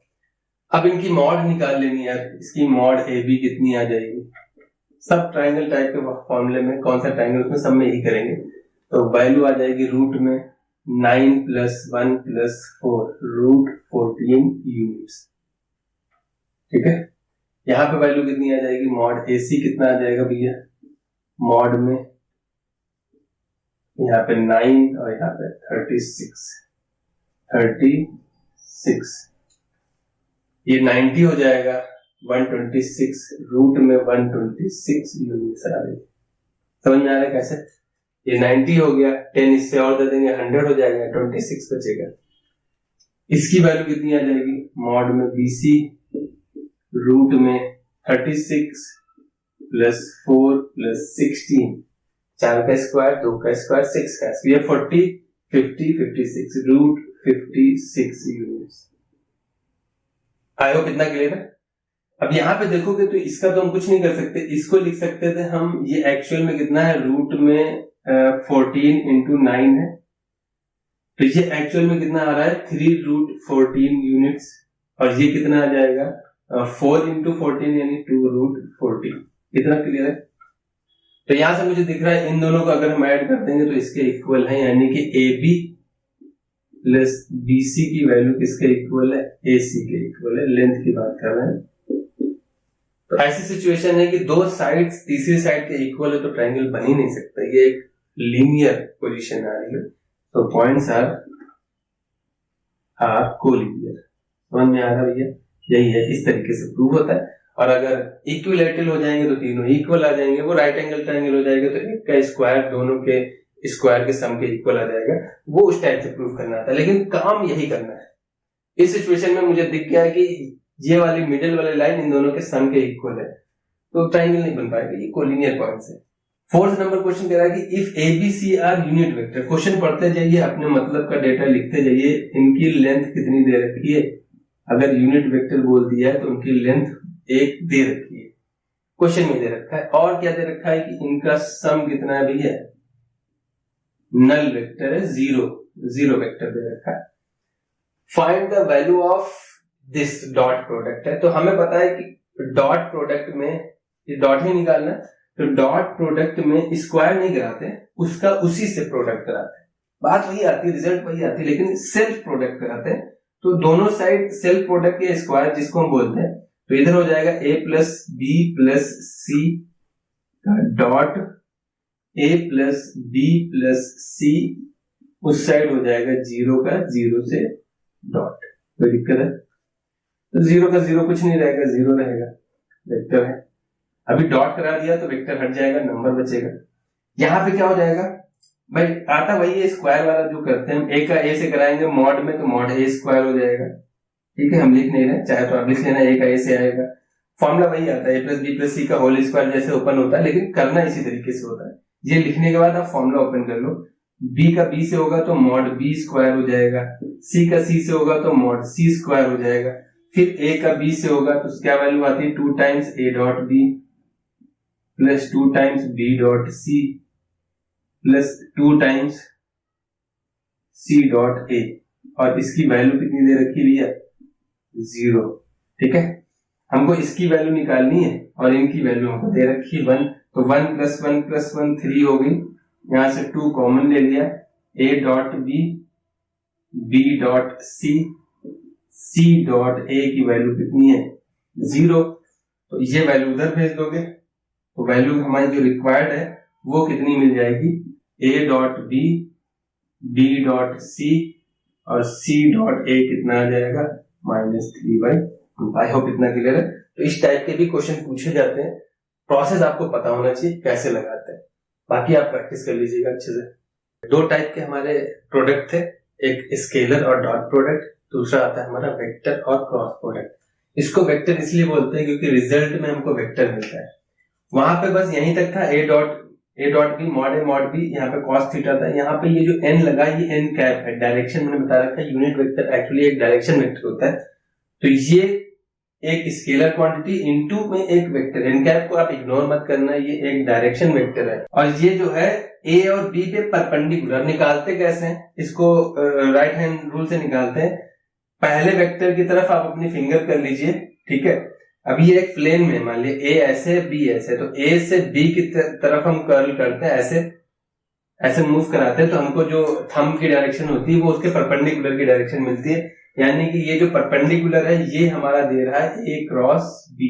अब इनकी मॉड निकाल लेनी है, इसकी मॉड ए बी कितनी आ जाएगी। सब ट्राइंगल टाइप के फॉर्मूले में कौन सा ट्राइंगल, उसमें सब में यही करेंगे। तो वैल्यू आ जाएगी रूट में 9 + 1 + 4 √14 यूनिट्स। ठीक है, यहाँ पे वैल्यू कितनी आ जाएगी, मॉड ए सी कितना आ जाएगा भैया, मॉड में यहाँ पे 9 और यहाँ पे 36 ये 90 हो जाएगा, 126 रूट में 126 यूनिट्स आ रही है। समझ में आ रहा है कैसे, ये 90 हो गया, 10 इससे और दे देंगे 100 हो जाएगा, 26 बचेगा। इसकी वैल्यू कितनी आ जाएगी, मॉड में BC रूट में 36 + 4 + 16, 4 का स्क्वायर 2 का स्क्वायर 6 का, ये 40 50 56 √56 यूनिट्स। आई होप इतना क्लियर है। अब यहाँ पे देखोगे तो इसका तो हम कुछ नहीं कर सकते, इसको लिख सकते थे हम, ये एक्चुअल में कितना है, रूट में 14 × 9 है, तो ये एक्चुअल में कितना आ रहा है 3√14 यूनिट्स, और ये कितना आ जाएगा 4 × 14 यानी 2√14। इतना क्लियर है। तो यहां से मुझे दिख रहा है इन दोनों को अगर हम ऐड कर देंगे तो इसके इक्वल है, यानी कि AB + BC की वैल्यू किसके इक्वल है, AC के इक्वल है। लेंथ की बात कर रहे हैं। तो ऐसी सिचुएशन है कि दो साइड्स तीसरी साइड के इक्वल है तो ट्रायंगल बन ही नहीं सकता, ये एक लीनियर पोजीशन आ रही है। तो पॉइंट्स आर कोलिनियर। समझ में आ रहा है भैया, यही है, इस तरीके से प्रूव होता है। और अगर इक्विलैटरल हो जाएंगे तो तीनों इक्वल आ जाएंगे, वो राइट एंगल ट्रायंगल हो जाएगा तो एक का स्क्वायर दोनों के स्क्वायर के सम के इक्वल आ जाएगा, वो उस टाइप से प्रूव करना आता है। लेकिन काम यही करना है। इस सिचुएशन में मुझे दिख गया है कि ये वाली मिडिल वाली लाइन इन दोनों के सम के इक्वल है, तो ट्रायंगल नहीं बन पाएगा, ये कोलिनियर पॉइंट्स है। 4th नंबर क्वेश्चन कह रहा है कि if ABC are unit vector. Question पढ़ते जाइए, अपने मतलब का डेटा लिखते जाइए, इनकी लेंथ कितनी दे रखी है, अगर यूनिट वेक्टर बोल दिया है तो उनकी लेंथ 1 दे रखी है, क्वेश्चन में दे रखा है। और क्या दे रखा है कि इनका सम कितना है भैया, नल वेक्टर है, जीरो वेक्टर दे रखा है। Find the value of this dot product है, तो हमें पता है कि डॉट प्रोडक्ट में ये डॉट ही निकालना है, तो डॉट प्रोडक्ट में स्क्वायर नहीं कराते, उसका उसी से प्रोडक्ट कराते हैं। बात वही आती है, रिजल्ट वही आती है, लेकिन सेल्फ प्रोडक्ट कराते हैं। तो दोनों साइड सेल्फ प्रोडक्ट या स्क्वायर जिसको हम बोलते हैं, तो इधर हो जाएगा A + B + C का डॉट A + B + C, उस साइड हो जाएगा 0 का 0 से डॉट। कोई दिक्कत है, तो 0 का 0 कुछ नहीं रहेगा, 0 रहेगा, वेक्टर है। अभी डॉट करा दिया तो वेक्टर हट जाएगा, नंबर बचेगा। यहां पे क्या हो जाएगा भाई, आता वही है स्क्वायर वाला जो करते हैं हम, A का A से कराएंगे मॉड में, तो मॉड A² हो जाएगा। ठीक है, हम लिख नहीं रहे, चाहे तो आप लिख लेना, A का A से आएगा, फॉर्मूला वही आता है, A + B + C का होल स्क्वायर जैसे ओपन होता है, लेकिन करना इसी तरीके से होता है। ये लिखने के बाद आप फॉर्मूला ओपन कर लो, B का B से होगा तो मॉड B² हो जाएगा, C का C से होगा तो मॉड C² हो जाएगा, फिर A का B से होगा तो क्या वैल्यू आती है, 2 × A.B + 2 × B.C + 2 × C.A, और इसकी वैल्यू कितनी दे रखी भैया, 0। ठीक है, हमको इसकी वैल्यू निकालनी है और इनकी वैल्यू हमको दे रखी है 1, तो 1 + 1 + 1 3 हो गई, यहां से 2 कॉमन ले लिया, A.B B.C C.A की वैल्यू कितनी है, 0, तो ये वैल्यू उधर भेज दोगे, तो वैल्यू हमारी जो रिक्वायर्ड है वो कितनी मिल जाएगी, A.B B.C और C.A कितना आ जाएगा, -3/2। आई होप इतना क्लियर है। तो इस टाइप के भी क्वेश्चन पूछे जाते हैं, प्रोसेस आपको पता होना चाहिए कैसे लगाते हैं, बाकी आप प्रैक्टिस कर लीजिएगा अच्छे से। 2 टाइप के हमारे प्रोडक्ट थे, एक स्केलर और डॉट प्रोडक्ट, दूसरा आता है हमारा वेक्टर और क्रॉस प्रोडक्ट। इसको वेक्टर इसलिए बोलते हैं क्योंकि रिजल्ट में हमको वेक्टर मिलता है। वहां पे बस यहीं तक था, A.B mod A mod B, यहाँ पे cos थीटा था। यहाँ पे ये जो n लगा, ये n कैप है, डायरेक्शन मैंने बता रखा है। यूनिट वेक्टर एक्चुअली एक डायरेक्शन वेक्टर होता है, तो ये एक स्केलर क्वांटिटी इनटू में एक वेक्टर। एनकैप को आप इग्नोर मत करना, ये एक डायरेक्शन वेक्टर है और ये जो है ए और बी पे परपेंडिकुलर। निकालते कैसे हैं इसको? राइट हैंड रूल से निकालते हैं। पहले वेक्टर की तरफ आप अपनी फिंगर कर लीजिए, ठीक है। अभी ये एक प्लेन में मान लिया ए ऐसे बी ऐसे, तो ए से बी की तरफ हम कर्ल करते हैं, ऐसे ऐसे मूव कराते हैं, तो हमको जो थंब की डायरेक्शन होती है वो उसके परपेंडिकुलर की डायरेक्शन मिलती है। यानी कि ये जो परपेंडिकुलर है ये हमारा दे रहा है ए क्रॉस बी।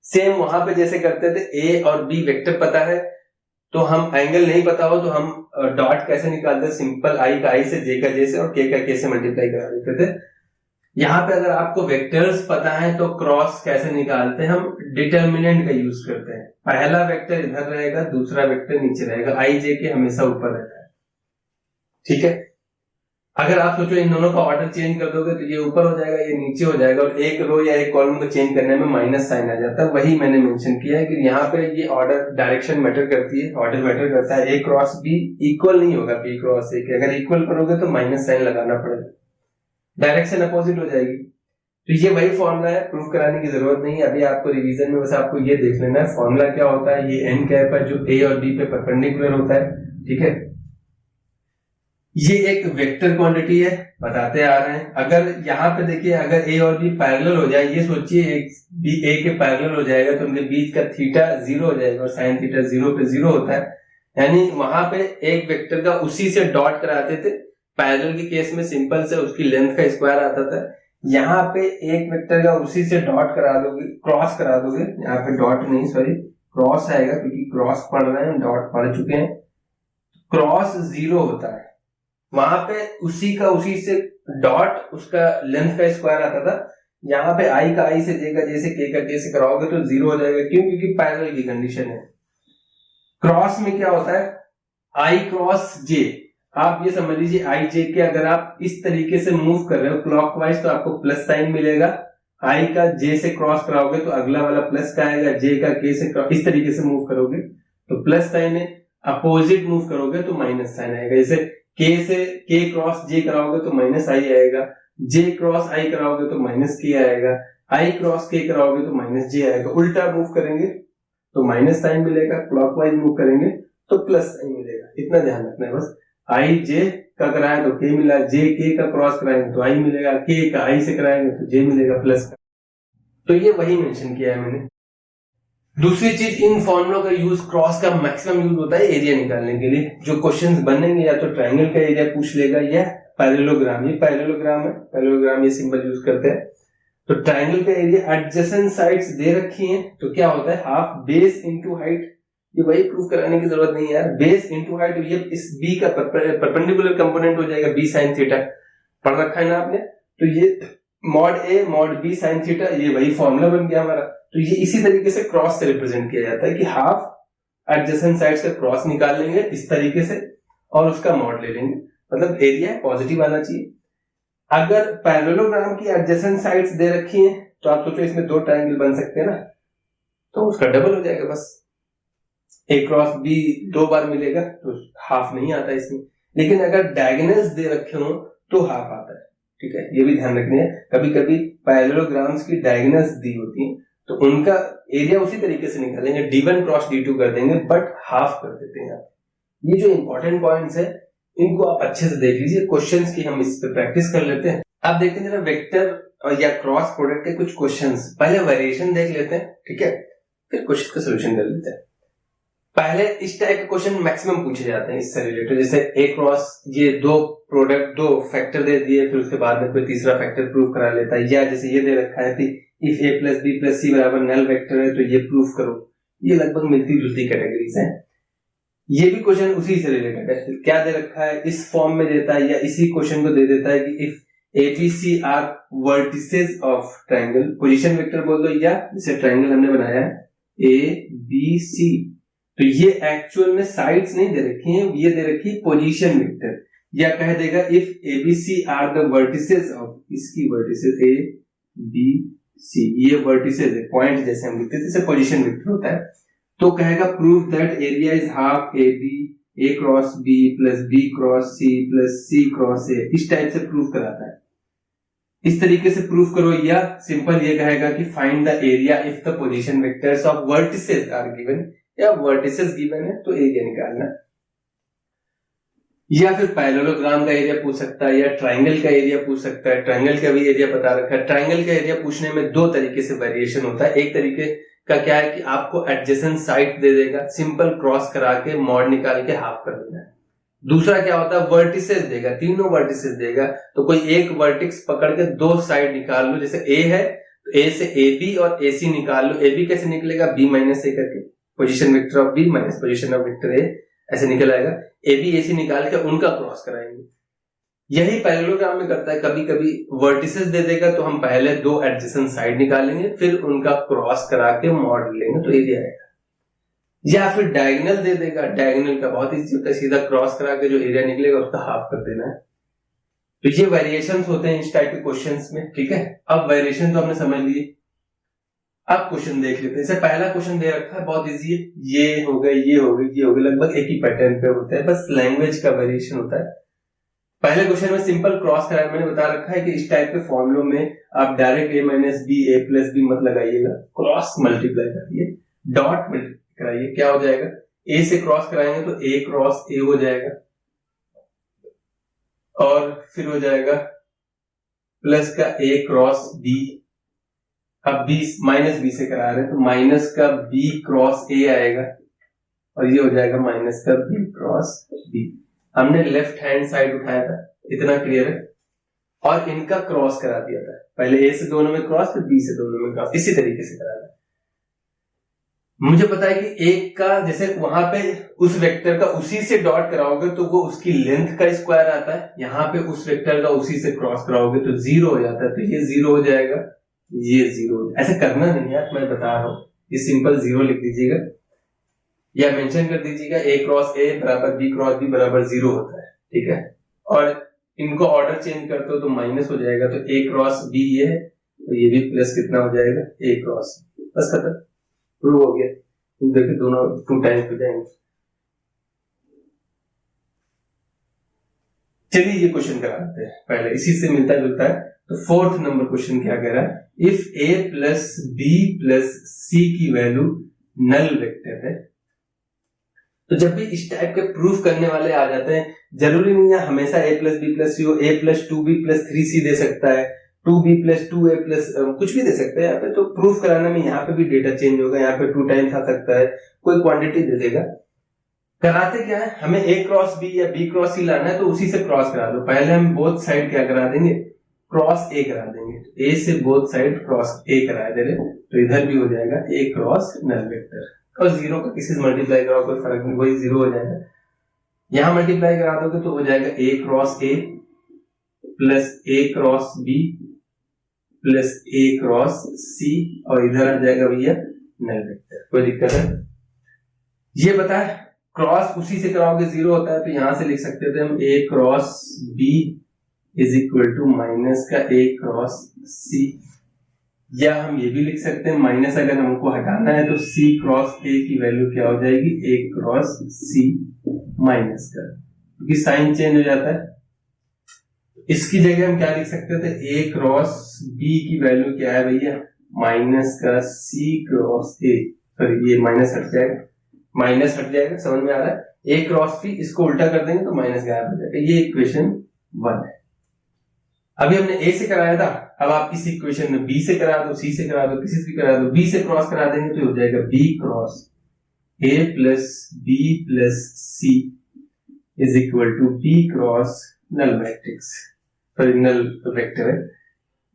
सेम वहां पे जैसे करते थे, ए और बी वेक्टर पता है तो हम एंगल नहीं पता हो तो हम डॉट कैसे निकालते हैं? सिंपल आई का आई से, जे का जे से और के का के से मल्टीप्लाई करा देते थे। यहाँ पे अगर आपको वेक्टर्स पता है तो क्रॉस कैसे निकालते हैं? हम डिटर्मिनेंट का यूज करते हैं। पहला वेक्टर इधर रहेगा, दूसरा वेक्टर नीचे रहेगा, आई जे के हमेशा ऊपर रहता है, ठीक है। अगर आप सोचो इन दोनों का ऑर्डर चेंज कर दोगे तो ये ऊपर हो जाएगा, ये नीचे हो जाएगा और एक रो या एक कॉलम को चेंज करने में माइनस साइन आ जाता है। वही मैंने मेंशन किया है कि यहाँ पे ये ऑर्डर डायरेक्शन मैटर करती है, ऑर्डर मैटर करता है। ए क्रॉस बी इक्वल नहीं होगा बी क्रॉस ए के। अगर इक्वल करोगे तो माइनस साइन लगाना पड़ेगा, डायरेक्शन अपोजिट हो जाएगी। तो ये वही फॉर्मूला है, प्रूव कराने की जरूरत नहीं है। अभी आपको रिवीजन में बस आपको ये देख लेना है फॉर्मूला क्या होता है। ये एन कैप है जो ए और बी पे परपेंडिकुलर होता है, ठीक है। ये एक वेक्टर क्वांटिटी है, बताते आ रहे हैं। अगर यहाँ पे देखिए, अगर ए और बी पैरेलल हो जाए, ये सोचिए एक बी ए के पैरेलल हो जाएगा तो उनके बीच का थीटा 0 हो जाएगा और साइन थीटा 0 पे 0 होता है। यानी वहां पे एक वेक्टर का उसी से डॉट कराते थे। पैरेलल के केस में सिंपल से उसकी लेंथ का स्क्वायर आता था। यहाँ पे एक वेक्टर का उसी से डॉट करा दोगे, क्रॉस करा दोगे। यहाँ पे डॉट नहीं, सॉरी क्रॉस आएगा क्योंकि क्रॉस पढ़ रहे हैं, डॉट पढ़ चुके हैं। क्रॉस 0 होता है, वहां पे उसी का उसी से डॉट उसका लेंथ का स्क्वायर आता था। यहाँ पे आई का आई से, जे का जे से, के का के से कराओगे तो 0 हो जाएगा। क्यों? क्योंकि पैरेलल की कंडीशन है। क्रॉस में क्या होता है? आई क्रॉस जे। आप ये समझ लीजिए आई जे के अगर आप इस तरीके से मूव कर रहे हो क्लॉकवाइज तो आपको प्लस साइन मिलेगा। आई का जे से क्रॉस कराओगे तो अगला वाला प्लस का आएगा, जे का के से इस तरीके से मूव करोगे तो प्लस साइन है। अपोजिट मूव करोगे तो माइनस साइन आएगा। जैसे के से के क्रॉस जे कराओगे तो माइनस आई आएगा, जे क्रॉस आई कराओगे तो माइनस के आएगा, आई क्रॉस के कराओगे तो माइनस जे आएगा। उल्टा मूव करेंगे तो माइनस साइन मिलेगा, क्लॉकवाइज मूव करेंगे तो प्लस साइन मिलेगा। इतना ध्यान रखना है बस। आई जे का कराए तो के मिला, जे के का क्रॉस कराएंगे तो आई मिलेगा, के का आई से कराएंगे तो जे मिलेगा प्लस का। तो ये वही मेंशन किया है मैंने। दूसरी चीज, इन फॉर्मूलों का यूज, क्रॉस का मैक्सिमम यूज होता है एरिया निकालने के लिए। जो क्वेश्चंस बनेंगे या तो ट्रायंगल का एरिया पूछ लेगा या पैरेललोग्राम। ये पैरेललोग्राम है, पैरेललोग्राम ये सिंबल यूज करते हैं। तो ट्रायंगल का एरिया एडजेसेंट साइड्स दे रखी हैं तो क्या होता है? Half base into height. ये वही प्रूफ कराने की जरूरत नहीं है यार। बेस इंटू हाइट, ये इस बी का परपेंडिकुलर कंपोनेंट हो जाएगा बी साइन थीटा। पढ़ रखा है ना आपने? तो ये mod A mod B sine theta, ये वही फॉर्मूला बन गया हमारा। तो ये इसी तरीके से क्रॉस से रिप्रेजेंट किया जाता है कि हाफ एडजेसेंट साइड्स का क्रॉस निकाल लेंगे इस तरीके से और उसका मॉड ले लेंगे। मतलब एरिया पॉजिटिव आना चाहिए। अगर पैरेललोग्राम की एडजेसेंट साइड्स दे रखी हैं तो आप सोचो इसमें 2 ट्रायंगल बन सकते हैं ना, तो उसका डबल हो जाएगा बस। ए क्रॉस बी 2 बार मिलेगा तो हाफ नहीं आता इसमें। लेकिन अगर डायगोनल्स दे रखे हो तो हाफ आता है, ठीक है। ये भी ध्यान रखना है। कभी कभी पैरेललोग्राम्स की डायगोनल्स दी होती हैं तो उनका एरिया उसी तरीके से निकालेंगे, d1 क्रॉस d2 कर देंगे बट हाफ कर देते हैं। ये जो इंपॉर्टेंट पॉइंट्स है इनको आप अच्छे से देख लीजिए। क्वेश्चंस की हम इस पे प्रैक्टिस कर लेते हैं। आप देखते हैं जरा वेक्टर या क्रॉस प्रोडक्ट के कुछ क्वेश्चंस। पहले वेरिएशन देख लेते हैं, ठीक है, फिर क्वेश्चन का सोल्यूशन कर लेते हैं। पहले इस टाइप के क्वेश्चन मैक्सिमम पूछे जाते हैं इससे रिलेटेड। जैसे ए क्रॉस, ये 2 प्रोडक्ट 2 फैक्टर दे दिए, फिर उसके बाद में कोई तीसरा फैक्टर प्रूव करा लेता है। या जैसे ये दे रखा है कि if A plus B plus C बराबर नल वेक्टर है तो ये प्रूफ करो। ये लगभग मिलती जुलती कैटेगरीज हैं। ये भी क्वेश्चन उसी से रिलेटेड है। क्या दे रखा है इस फॉर्म में देता है या इसी क्वेश्चन को दे देता है कि if ABC are vertices of triangle, position vector बोल दो, या जैसे ट्रायंगल हमने बनाया है ए बी सी, तो ये एक्चुअल में साइड्स नहीं दे रखी हैं, ये दे रखी है पोजीशन वेक्टर। या कह देगा if ABC are the vertices of, इसकी वर्टिसेस ए बी सी, ये वर्टिसेस है, पॉइंट जैसे हम लिखते थे, जैसे पोजीशन वेक्टर होता है। तो कहेगा prove that area is half A B A cross B plus B cross C plus C cross A. इस टाइप से प्रूव कराता है। इस तरीके से प्रूफ करो, या सिंपल ये कहेगा कि find the area if the position vectors of vertices are given, या वर्टिसेस गिवन है तो एरिया निकालना। या फिर पैरेललोग्राम का एरिया पूछ सकता है, या ट्राइंगल का एरिया पूछ सकता है। ट्राइंगल का भी एरिया बता रखा है। ट्राइंगल का एरिया पूछने में दो तरीके से वेरिएशन होता है। एक तरीके का क्या है कि आपको एडजेसेंट साइड दे देगा, सिंपल क्रॉस करा के मॉड निकाल के हाफ कर देना है। दूसरा क्या होता है, वर्टिसेस देगा, तीनों वर्टिसेस देगा, तो कोई एक वर्टिक्स पकड़ के दो साइड निकाल लो। जैसे ए है तो ए से ए बी और ए सी निकाल लो। ए बी कैसे निकलेगा, बी माइनस ए करके, position vector of B minus position of vector A, ऐसे निकल आएगा। ए बी ए सी निकाल के उनका क्रॉस कराएंगे। यही पैरेललोग्राम में करता है। कभी कभी वर्टिसेस दे देगा तो हम पहले दो एडजेसेंट साइड निकालेंगे, फिर उनका क्रॉस करा के मॉड लेंगे तो एरिया आएगा। या फिर डायगोनल दे देगा। डायगोनल का बहुत इजी होता है, सीधा क्रॉस करा के जो एरिया निकलेगा उसका हाफ कर देना है। तो ये वेरिएशंस होते हैं इस टाइप के क्वेश्चंस में, ठीक है। अब वेरिएशन तो हमने समझ लिए, अब क्वेश्चन देख लेते हैं। जैसे पहला क्वेश्चन दे रखा है, बहुत इजी है, ये हो गए, ये हो गए, ये हो गए, लगभग एक ही पैटर्न पे होता है, बस लैंग्वेज का वेरिएशन होता है। पहले क्वेश्चन में सिंपल क्रॉस कराया, मैंने बता रखा है कि इस टाइप के फॉर्मूलों में आप डायरेक्ट ए माइनस बी, ए प्लस बी मत लगाइएगा, क्रॉस मल्टीप्लाई करिए, डॉट मल्टीप्लाई कराइए। क्या हो जाएगा, ए से क्रॉस कराएंगे तो ए क्रॉस ए हो जाएगा, और फिर हो जाएगा प्लस का ए क्रॉस बी। अब बी माइनस बी से करा रहे हैं तो माइनस का बी क्रॉस ए आएगा, और ये हो जाएगा माइनस का बी क्रॉस बी। हमने लेफ्ट हैंड साइड उठाया था, इतना क्लियर है, और इनका क्रॉस करा दिया था। पहले ए से दोनों में क्रॉस, फिर बी से दोनों में क्रॉस, इसी तरीके से करा था। मुझे पता है कि एक का जैसे वहां पे उस वेक्टर का उसी से डॉट कराओगे तो वो उसकी लेंथ का स्क्वायर आता है, यहाँ पे उस वेक्टर का उसी से क्रॉस कराओगे तो जीरो हो जाता है, तो ये जीरो हो जाएगा, ये जीरो। ऐसे करना नहीं यार, मैं बता रहा हूँ, ये सिंपल जीरो लिख दीजिएगा या मेंशन कर दीजिएगा, ए क्रॉस ए बराबर बी क्रॉस बी बराबर जीरो होता है, ठीक है। और इनको ऑर्डर चेंज करते हो तो माइनस हो जाएगा, तो ए क्रॉस बी ये है, तो ये भी प्लस कितना हो जाएगा, ए क्रॉस, बस खत्म, प्रूव हो गया। देखिए दोनों टू टाइम्स हो जाएंगे। चलिए ये क्वेश्चन कराते हैं, पहले इसी से मिलता जुलता है। तो फोर्थ नंबर क्वेश्चन क्या कह रहा है, if A plus B plus C की वैल्यू नल वेक्टर है। तो जब भी इस टाइप के प्रूफ करने वाले आ जाते हैं, जरूरी नहीं है हमेशा A plus B plus C हो, A plus two B plus three C दे सकता है, two B plus two A plus कुछ भी दे सकता है। यहाँ पे तो प्रूफ कराने में यहाँ पे भी डेटा चेंज होगा, यहाँ पे टू टाइम्स आ सकता है, कोई क्वांटिटी दे देगा। कराते क्या है, हमें ए क्रॉस बी या बी क्रॉस सी लाना है तो उसी से क्रॉस करा दो। पहले हम बोथ साइड क्या करा देंगे, क्रॉस ए करा देंगे, ए से बोथ साइड क्रॉस ए करा दे रहे, तो इधर भी हो जाएगा ए क्रॉस नल वेक्टर। और जीरो का किसी से मल्टीप्लाई कराओ कोई फर्क नहीं, वही जीरो हो जाएगा। यहां मल्टीप्लाई करा दोगे तो हो जाएगा A cross A plus A cross B plus A cross C, और इधर आ जाएगा भैया नल वेक्टर। कोई दिक्कत है? ये बता है क्रॉस उसी से कराओगे जीरो होता है, तो यहां से लिख सकते थे हम A cross B is equal to minus का ए क्रॉस सी, या हम ये भी लिख सकते हैं माइनस अगर हमको हटाना है तो सी क्रॉस ए की वैल्यू क्या हो जाएगी, ए क्रॉस सी माइनस का, क्योंकि साइन चेंज हो जाता है। इसकी जगह हम क्या लिख सकते थे, ए क्रॉस बी की वैल्यू क्या है भैया, माइनस का सी क्रॉस ए, सॉरी ये माइनस हट जाएगा, माइनस हट जाएगा, समझ में आ रहा है। ए क्रॉस बी, इसको उल्टा कर देंगे तो माइनस गायब हो जाएगा। ये इक्वेशन 1 है। अभी हमने ए से कराया था, अब आप इस इक्वेशन में बी से करा दो, सी से करा दो, किसी से भी करा दो, बी से क्रॉस करा देंगे तो हो जाएगा B cross A plus B plus C is equal to B cross null matrix, sorry null vector है।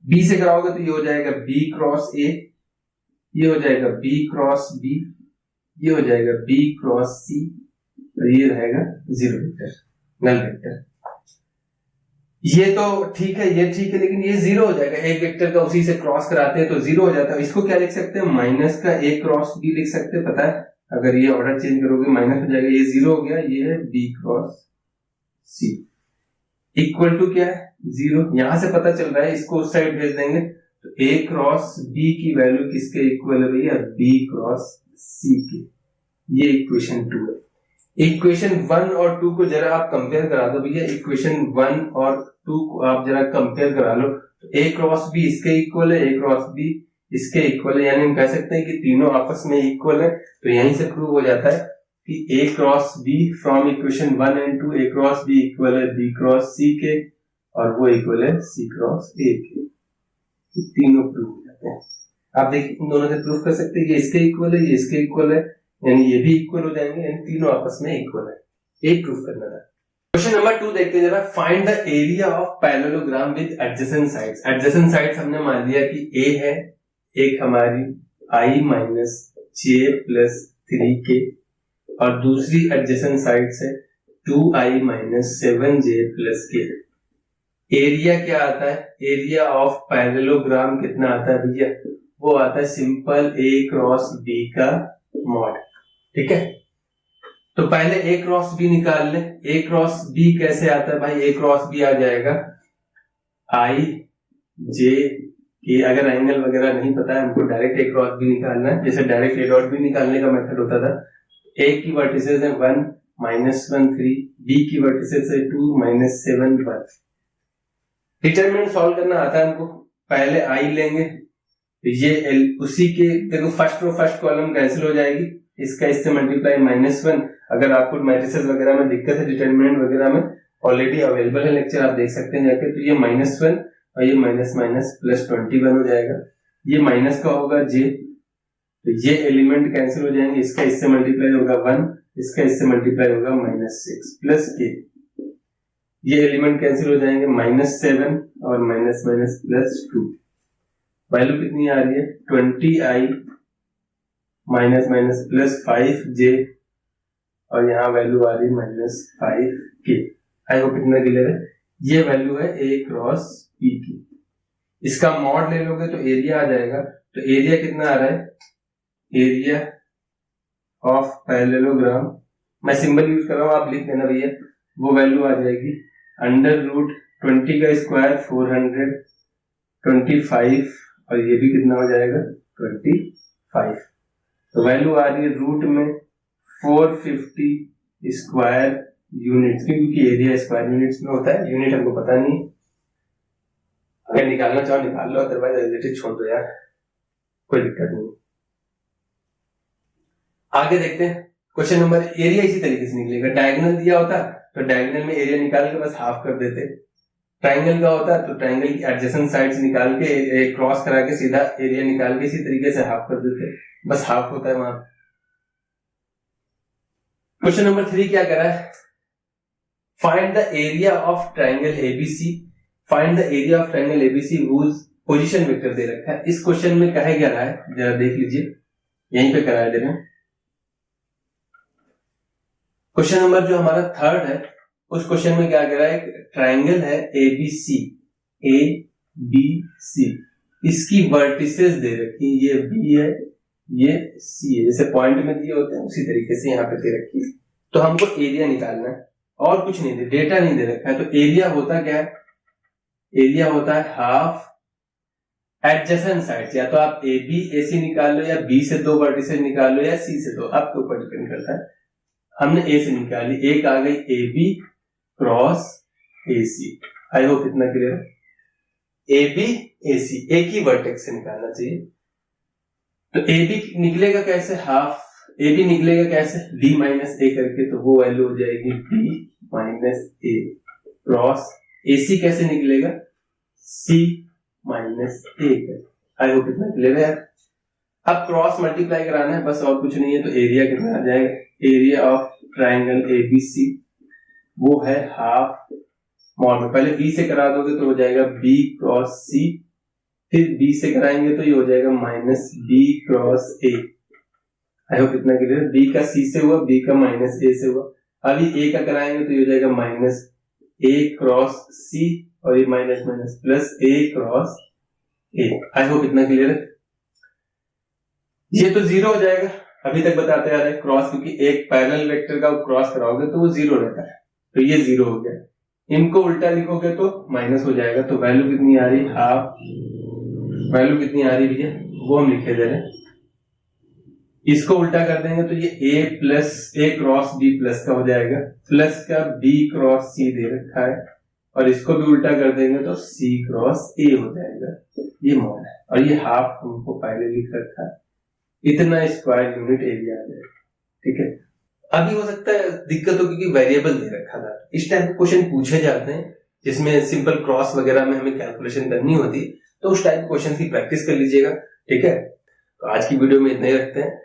बी से कराओगे तो ये हो जाएगा बी क्रॉस ए, ये हो जाएगा बी क्रॉस बी, ये हो जाएगा बी क्रॉस सी, और ये रहेगा जीरो वेक्टर नल वेक्टर। ये तो ठीक है, ये ठीक है, लेकिन ये जीरो हो जाएगा, एक वेक्टर का उसी से क्रॉस कराते हैं तो जीरो हो जाता है। इसको क्या लिख सकते हैं, माइनस का ए क्रॉस बी लिख सकते हैं। पता है अगर ये ऑर्डर चेंज करोगे माइनस हो जाएगा, ये जीरो हो गया, ये है B cross C equal to क्या है, जीरो। यहां से पता चल रहा है, इसको उस साइड भेज देंगे तो ए क्रॉस बी की वैल्यू किसके इक्वल है भैया, बी क्रॉस सी की। ये इक्वेशन 2 है। इक्वेशन 1 और 2 को जरा आप कंपेयर करा दो भैया, इक्वेशन 1 और 2 को आप जरा कंपेयर करा लो तो ए क्रॉस बी इसके इक्वल है, ए क्रॉस बी इसके इक्वल है, यानी हम कह सकते हैं कि तीनों आपस में इक्वल है। तो यहीं से प्रूव हो जाता है कि A cross B from equation 1 and 2 A cross B equal है बी क्रॉस सी के और वो इक्वल है सी क्रॉस ए के। तीनों प्रूव हो जाते हैं। आप देखिए इन दोनों से प्रूव कर सकते हैं ये इसके इक्वल है, ये इसके इक्वल है, यानी ये भी इक्वल हो जाएंगे, यानी तीनों आपस में इक्वल है। एक प्रूफ करना था। क्वेश्चन नंबर 2 देखते हैं जरा। Find the area of parallelogram with adjacent sides. Adjacent sides हमने मान लिया कि a है, एक हमारी i minus j plus 3k और दूसरी एडजेसेंट साइड्स है 2i minus 7j plus k। Area क्या आता है? एरिया ऑफ पैरेललोग्राम कितना आता है भैया? वो आता है सिंपल a क्रॉस b का मॉड। ठीक है, तो पहले a क्रॉस b निकाल ले। a क्रॉस b कैसे आता है भाई? a क्रॉस b आ जाएगा i j के। अगर एंगल वगैरह नहीं पता है हमको डायरेक्ट a क्रॉस b निकालना है, जैसे डायरेक्ट a डॉट b निकालने का मेथड होता था। a की वर्टिसेस है 1 माइनस 1 3, b की वर्टिसेस है 2 माइनस 7 1। डिटरमिनेंट सॉल्व करना आता है हमको। पहले i लेंगे, ये उसी के देखो first row first column cancel हो जाएगी, इसका इससे मल्टीप्लाई -1। अगर आपको मैट्रिसेस वगैरह में दिक्कत है डिटरमिनेंट वगैरह में, ऑलरेडी अवेलेबल है लेक्चर, आप देख सकते हैं जाके। तो ये -1 और ये माइनस माइनस प्लस 21 हो जाएगा। ये माइनस का होगा j, तो ये एलिमेंट कैंसिल हो जाएंगे, इसका इससे मल्टीप्लाई होगा 1, इसका इससे मल्टीप्लाई होगा -6 प्लस k। ये एलिमेंट कैंसिल हो जाएंगे -7 और माइनस माइनस प्लस 2। वैल्यू कितनी आ रही है? 20i minus minus plus 5j और यहाँ वैल्यू आ रही है -5k। आई होप कितना क्लियर है। ये वैल्यू है a क्रॉस p की। इसका मॉड ले लोगे तो एरिया आ जाएगा। तो एरिया कितना आ रहा है? एरिया ऑफ पैरेललोग्राम, मैं सिंबल यूज कर रहा हूं, आप लिख देना भैया। वो वैल्यू आ जाएगी √20 का स्क्वायर 425 और ये भी कितना हो जाएगा 25। तो वैल्यू आ रही है रूट में 450 स्क्वायर यूनिट्स, क्योंकि एरिया स्क्वायर यूनिट्स में होता है, यूनिट हमको पता नहीं। अगर निकालना चाहो निकाल लो, अदरवाइज एज छोड़ दो यार, कोई दिक्कत नहीं। आगे देखते हैं क्वेश्चन नंबर। एरिया इसी तरीके से निकलेगा। डायगोनल दिया होता तो डायगोनल में एरिया निकाल के बस हाफ कर देते। ट्राइंगल का होता तो ट्राइंगल की एडजेसेंट साइड्स निकाल के क्रॉस करा के सीधा एरिया निकाल के इसी तरीके से हाफ कर देते, बस हाफ होता है वहां। क्वेश्चन नंबर 3 क्या करा है? Find the area of triangle ABC. Find the area of triangle ABC whose position vector दे रखा है। इस क्वेश्चन में कहा क्या रहा है जरा देख लीजिए, यहीं पे कराया दे रहे हैं। क्वेश्चन नंबर जो हमारा 3 है उस क्वेश्चन में क्या कह रहा है? ट्राइंगल है एबीसी, ए बी सी, इसकी वर्टिसेस दे रखी है, ये बी है ये सी है, जैसे पॉइंट में दिए होते हैं उसी तरीके से यहाँ पे दे रखी है। तो हमको एरिया निकालना है और कुछ नहीं दे, डेटा नहीं दे रखा है। तो एरिया होता क्या है? एरिया होता है हाफ एडजेसेंट साइड्स, या तो आप ए बी ए सी निकाल लो, या बी से 2 वर्टिसेस निकाल लो, या सी से 2, आपके ऊपर डिपेंड करता है। हमने ए से निकाली, एक आ गई A B cross A C. I hope इतना क्लियर है। ए बी ए सी एक ही वर्टेक्स से निकालना चाहिए। तो ए बी निकलेगा कैसे? हाफ। ए बी निकलेगा कैसे? बी माइनस ए करके, तो वो वैल्यू हो जाएगी B minus A cross A C. कैसे निकलेगा? सी माइनस ए कर। आई होप इतना क्लियर है। अब क्रॉस मल्टीप्लाई कराना है बस, और कुछ नहीं है। तो एरिया कितना आ जाएगा? एरिया ऑफ ट्राइंगल एबीसी वो है हाफ मॉड में। पहले बी से करा दोगे तो हो जाएगा बी क्रॉस सी, फिर बी से कराएंगे तो ये हो जाएगा minus B cross A. I hope इतना क्लियर। बी का सी से हुआ, बी का माइनस ए से हुआ। अभी ए का कराएंगे तो ये हो जाएगा माइनस ए क्रॉस सी और ये minus minus plus A cross A. I hope इतना क्लियर है। ये तो 0 हो जाएगा, अभी तक बताते आ रहे हैं क्रॉस, क्योंकि एक पैरेलल वेक्टर का क्रॉस कराओगे तो वो 0 रहता है, तो ये 0 हो गया। इनको उल्टा लिखोगे तो माइनस हो जाएगा। तो वैल्यू कितनी आ रही? हाफ। वैल्यू कितनी आ रही भैया? वो हम लिखे दे रहे हैं। इसको उल्टा कर देंगे तो ये a plus A cross B plus का हो जाएगा, प्लस का b क्रॉस सी दे रखा है, और इसको भी उल्टा कर देंगे तो C क्रॉस A हो जाएगा। ये मॉड है और ये हाफ हमको पहले लिख रखा है, इतना स्क्वायर यूनिट एरिया आ जाएगा। ठीक है, अभी हो सकता है दिक्कत हो क्योंकि वेरिएबल दे रखा था। इस टाइप के क्वेश्चन पूछे जाते हैं जिसमें सिंपल क्रॉस वगैरह में हमें कैलकुलेशन करनी होती, तो उस टाइप के क्वेश्चन की प्रैक्टिस कर लीजिएगा। ठीक है, तो आज की वीडियो में इतना ही रखते हैं।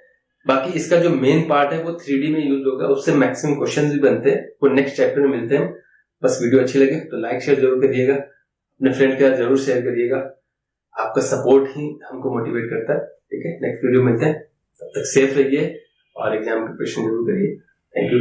बाकी इसका जो मेन पार्ट है वो 3D में यूज होगा, उससे मैक्सिमम क्वेश्चन भी बनते हैं, वो नेक्स्ट चैप्टर में मिलते हैं। बस वीडियो अच्छी लगे तो लाइक शेयर जरूर करिएगा, अपने फ्रेंड के साथ जरूर शेयर करिएगा। आपका सपोर्ट ही हमको मोटिवेट करता है। ठीक है, नेक्स्ट वीडियो मिलते हैं, तब तक सेफ रहिए और एग्जाम प्रिपरेशन जरूर करिए। Thank you.